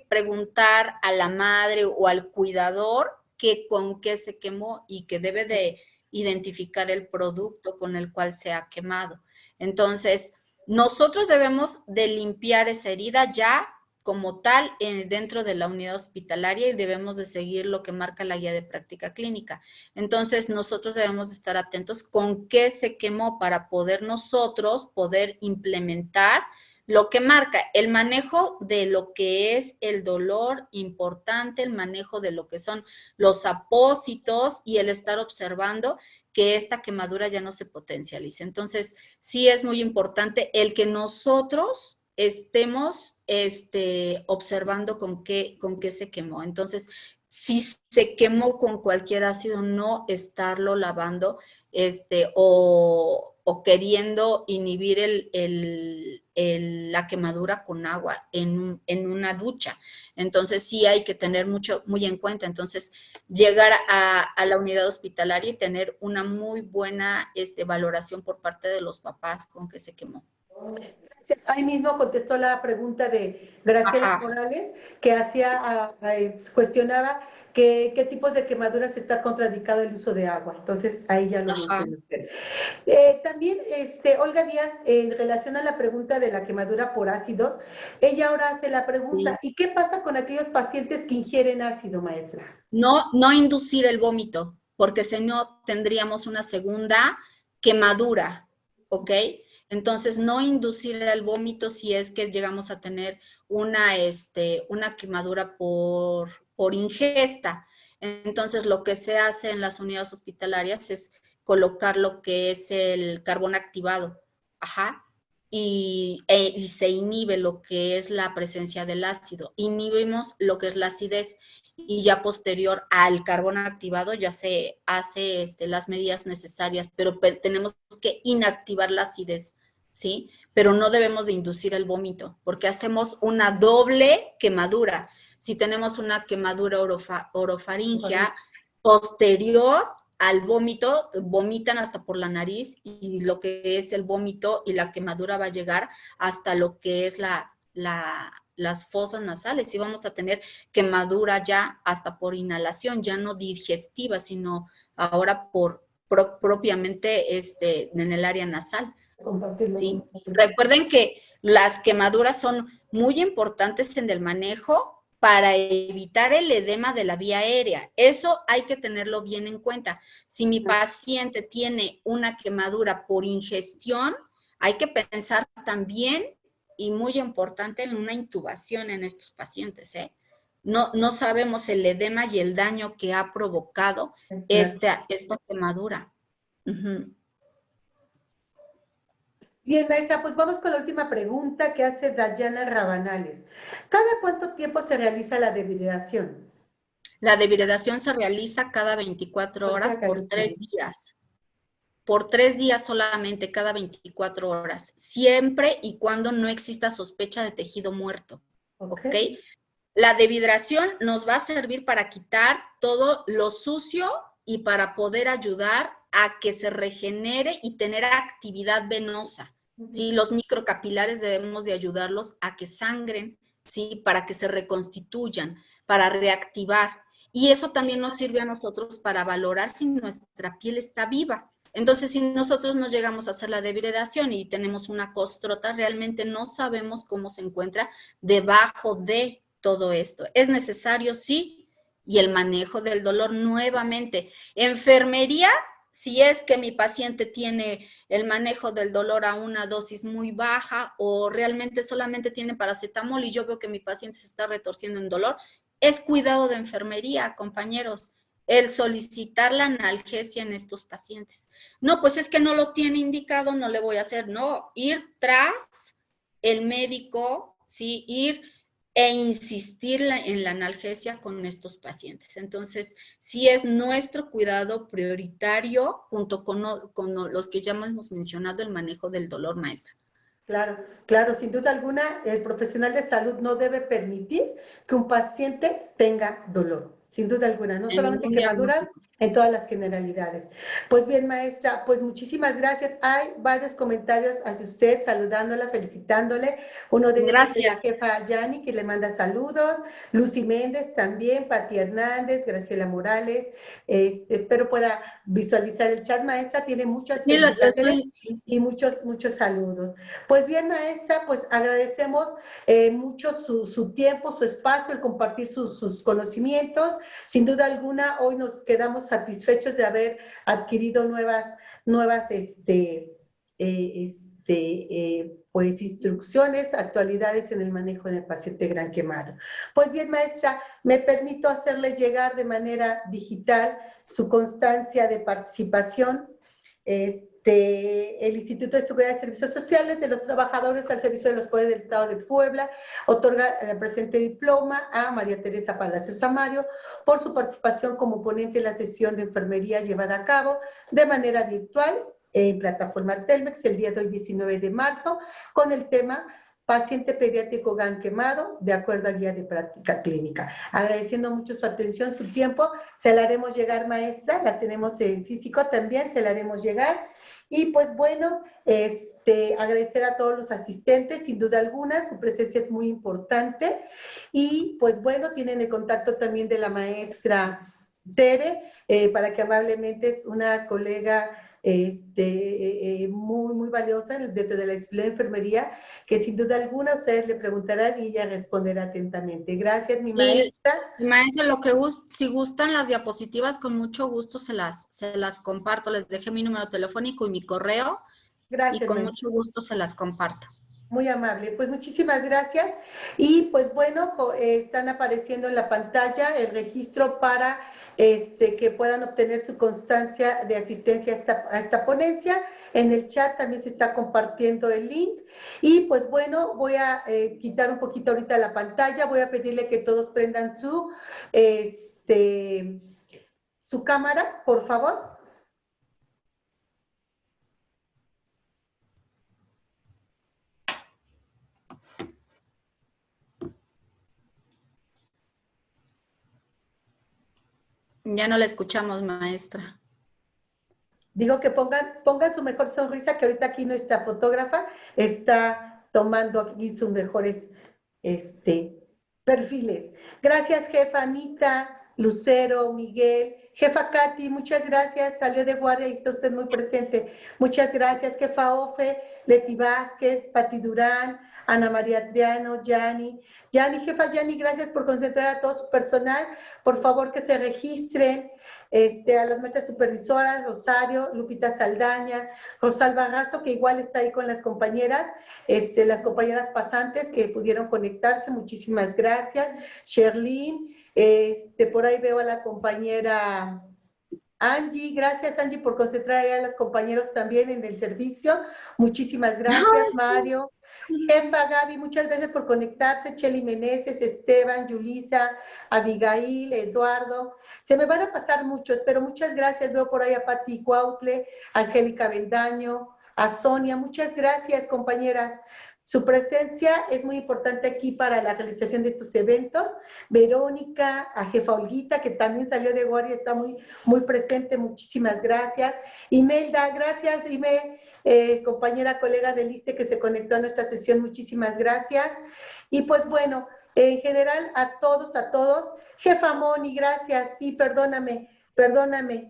preguntar a la madre o al cuidador que con qué se quemó y que debe de identificar el producto con el cual se ha quemado. Entonces, nosotros debemos de limpiar esa herida ya como tal dentro de la unidad hospitalaria y debemos de seguir lo que marca la guía de práctica clínica. Entonces, nosotros debemos de estar atentos con qué se quemó para poder nosotros poder implementar lo que marca el manejo de lo que es el dolor importante, el manejo de lo que son los apósitos y el estar observando que esta quemadura ya no se potencialice. Entonces, sí es muy importante el que nosotros estemos observando con qué se quemó. Entonces, si se quemó con cualquier ácido, no estarlo lavando o queriendo inhibir la quemadura con agua en una ducha. Entonces, sí hay que tener muy en cuenta. Entonces, llegar a la unidad hospitalaria y tener una muy buena valoración por parte de los papás con que se quemó. Gracias. Ahí mismo contestó la pregunta de Graciela Ajá. Morales, que cuestionaba qué tipos de quemaduras está contraindicado el uso de agua. Entonces, ahí ya lo Ajá. mencionó usted. También, Olga Díaz, en relación a la pregunta de la quemadura por ácido, ella ahora hace la pregunta, Sí. ¿y qué pasa con aquellos pacientes que ingieren ácido, maestra? No inducir el vómito, porque si no tendríamos una segunda quemadura, ¿ok? Entonces, no inducir el vómito si es que llegamos a tener una quemadura por ingesta. Entonces, lo que se hace en las unidades hospitalarias es colocar lo que es el carbón activado, ajá, y se inhibe lo que es la presencia del ácido. Inhibimos lo que es la acidez y ya posterior al carbón activado ya se hace las medidas necesarias, pero tenemos que inactivar la acidez, ¿sí? Pero no debemos de inducir el vómito, porque hacemos una doble quemadura. Si tenemos una quemadura orofaringea posterior al vómito, vomitan hasta por la nariz y lo que es el vómito y la quemadura va a llegar hasta lo que es las fosas nasales y vamos a tener quemadura ya hasta por inhalación, ya no digestiva, sino ahora propiamente en el área nasal. ¿Sí? Recuerden que las quemaduras son muy importantes en el manejo para evitar el edema de la vía aérea. Eso hay que tenerlo bien en cuenta. Si mi paciente tiene una quemadura por ingestión, hay que pensar también, y muy importante, en una intubación en estos pacientes, ¿eh? No sabemos el edema y el daño que ha provocado esta quemadura. Bien, maestra, pues vamos con la última pregunta que hace Dayana Rabanales. ¿Cada cuánto tiempo se realiza la debridación? La debridación se realiza cada 24 horas por 3 días. Por 3 días solamente, cada 24 horas. Siempre y cuando no exista sospecha de tejido muerto. ¿Ok? La debridación nos va a servir para quitar todo lo sucio y para poder ayudar a que se regenere y tener actividad venosa. ¿Sí? Los microcapilares debemos de ayudarlos a que sangren, ¿sí? Para que se reconstituyan, para reactivar. Y eso también nos sirve a nosotros para valorar si nuestra piel está viva. Entonces, si nosotros no llegamos a hacer la debridación y tenemos una costrota, realmente no sabemos cómo se encuentra debajo de todo esto. Es necesario, sí, y el manejo del dolor nuevamente. Enfermería, si es que mi paciente tiene el manejo del dolor a una dosis muy baja o realmente solamente tiene paracetamol y yo veo que mi paciente se está retorciendo en dolor, es cuidado de enfermería, compañeros, el solicitar la analgesia en estos pacientes. No, pues es que no lo tiene indicado, no le voy a hacer, no, ir tras el médico, ¿sí? Ir e insistir en la analgesia con estos pacientes. Entonces, sí es nuestro cuidado prioritario junto con los que ya hemos mencionado, el manejo del dolor, maestra. Claro, claro, sin duda alguna, el profesional de salud no debe permitir que un paciente tenga dolor, sin duda alguna, no En solamente ningún quemaduras, diagnóstico. en todas las generalidades. Pues bien, maestra, pues muchísimas gracias. Hay varios comentarios hacia usted, saludándola, felicitándole. Uno de ellos es de la Gracias. jefa Yani, que le manda saludos. Lucy Méndez también, Pati Hernández, Graciela Morales. Espero pueda visualizar el chat, maestra. Tiene muchas Sí, lo felicitaciones estoy. y muchos saludos. Pues bien, maestra, pues agradecemos mucho su tiempo, su espacio, el compartir sus conocimientos. Sin duda alguna, hoy nos quedamos satisfechos de haber adquirido nuevas pues instrucciones, actualidades en el manejo del paciente gran quemado. Pues bien, maestra, me permito hacerle llegar de manera digital su constancia de participación. El Instituto de Seguridad y Servicios Sociales de los Trabajadores al Servicio de los Poderes del Estado de Puebla otorga el presente diploma a María Teresa Palacios Samario por su participación como ponente en la sesión de enfermería llevada a cabo de manera virtual en plataforma Telmex el día de hoy, 19 de marzo, con el tema paciente pediátrico GAN quemado, de acuerdo a guía de práctica clínica. Agradeciendo mucho su atención, su tiempo, se la haremos llegar, maestra, la tenemos en físico también, se la haremos llegar. Y pues bueno, agradecer a todos los asistentes, sin duda alguna, su presencia es muy importante. Y pues bueno, tienen el contacto también de la maestra Tere, para que amablemente es una colega muy valiosa dentro de la escuela de enfermería, que sin duda alguna ustedes le preguntarán y ella responderá atentamente. Gracias, mi maestra. Y maestra, si gustan las diapositivas, con mucho gusto se las comparto. Les dejé mi número telefónico y mi correo. Gracias, Y con maestra. mucho gusto se las comparto. Muy amable, pues muchísimas gracias. Y pues bueno, están apareciendo en la pantalla el registro para que puedan obtener su constancia de asistencia a esta ponencia. En el chat también se está compartiendo el link. Y pues bueno, voy a quitar un poquito ahorita la pantalla, voy a pedirle que todos prendan su cámara, por favor. Ya no la escuchamos, maestra. Digo que pongan su mejor sonrisa, que ahorita aquí nuestra fotógrafa está tomando aquí sus mejores perfiles. Gracias, jefa Anita, Lucero, Miguel, jefa Katy, muchas gracias, salió de guardia y está usted muy presente. Muchas gracias, jefa Ofe, Leti Vázquez, Pati Durán, Ana María Adriano, Yani, jefa Yani, gracias por concentrar a todo su personal. Por favor, que se registren. A las maestras supervisoras, Rosario, Lupita Saldaña, Rosalba Razo, que igual está ahí con las compañeras pasantes que pudieron conectarse, muchísimas gracias. Sherlyn, por ahí veo a la compañera Angie, gracias Angie por concentrar a los compañeros también en el servicio, muchísimas gracias Mario. Jefa Gaby, muchas gracias por conectarse. Cheli Meneses, Esteban, Yulisa, Abigail, Eduardo. Se me van a pasar muchos, pero muchas gracias. Veo por ahí a Pati Cuautle, Angélica Bendaño, a Sonia. Muchas gracias, compañeras. Su presencia es muy importante aquí para la realización de estos eventos. Verónica, a jefa Olguita, que también salió de guardia, está muy, muy presente. Muchísimas gracias. Imelda, gracias, Imelda. Compañera, colega del ISSSTE que se conectó a nuestra sesión, muchísimas gracias. Y pues bueno, en general a todos, jefa Moni, gracias, sí, perdóname,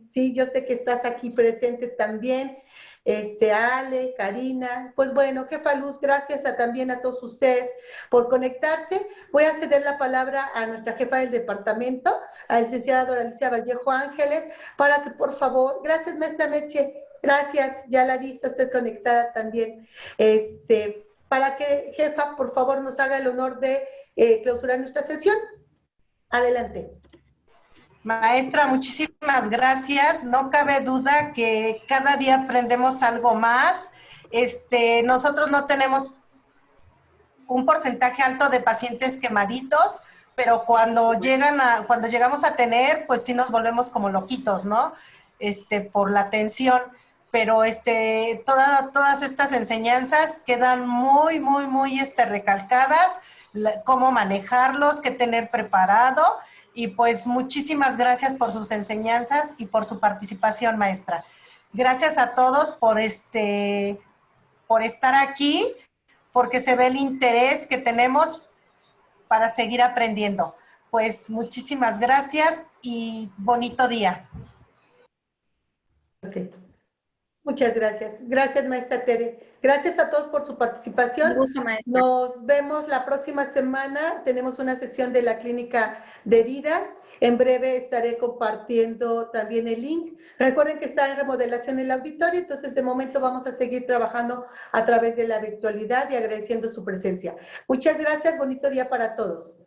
sí, yo sé que estás aquí presente también, Ale, Karina, pues bueno, jefa Luz, gracias también a todos ustedes por conectarse. Voy a ceder la palabra a nuestra jefa del departamento, a la licenciada Doralicia Vallejo Ángeles, para que por favor, gracias maestra Meche, gracias, ya la vista usted conectada también. Para que, jefa, por favor, nos haga el honor de clausurar nuestra sesión. Adelante. Maestra, muchísimas gracias. No cabe duda que cada día aprendemos algo más. Nosotros no tenemos un porcentaje alto de pacientes quemaditos, pero cuando llegamos a tener, pues sí nos volvemos como loquitos, ¿no? Por la tensión. Pero todas estas enseñanzas quedan muy, muy, muy recalcadas, cómo manejarlos, qué tener preparado. Y pues muchísimas gracias por sus enseñanzas y por su participación, maestra. Gracias a todos por estar aquí, porque se ve el interés que tenemos para seguir aprendiendo. Pues muchísimas gracias y bonito día. Okay. Muchas gracias. Gracias, maestra Tere. Gracias a todos por su participación. Un gusto, maestra. Nos vemos la próxima semana. Tenemos una sesión de la clínica de heridas. En breve estaré compartiendo también el link. Recuerden que está en remodelación el auditorio, entonces de momento vamos a seguir trabajando a través de la virtualidad y agradeciendo su presencia. Muchas gracias. Bonito día para todos.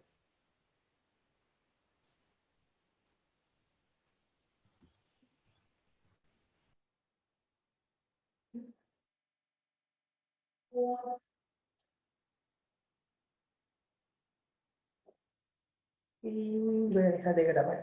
Y voy a dejar de grabar.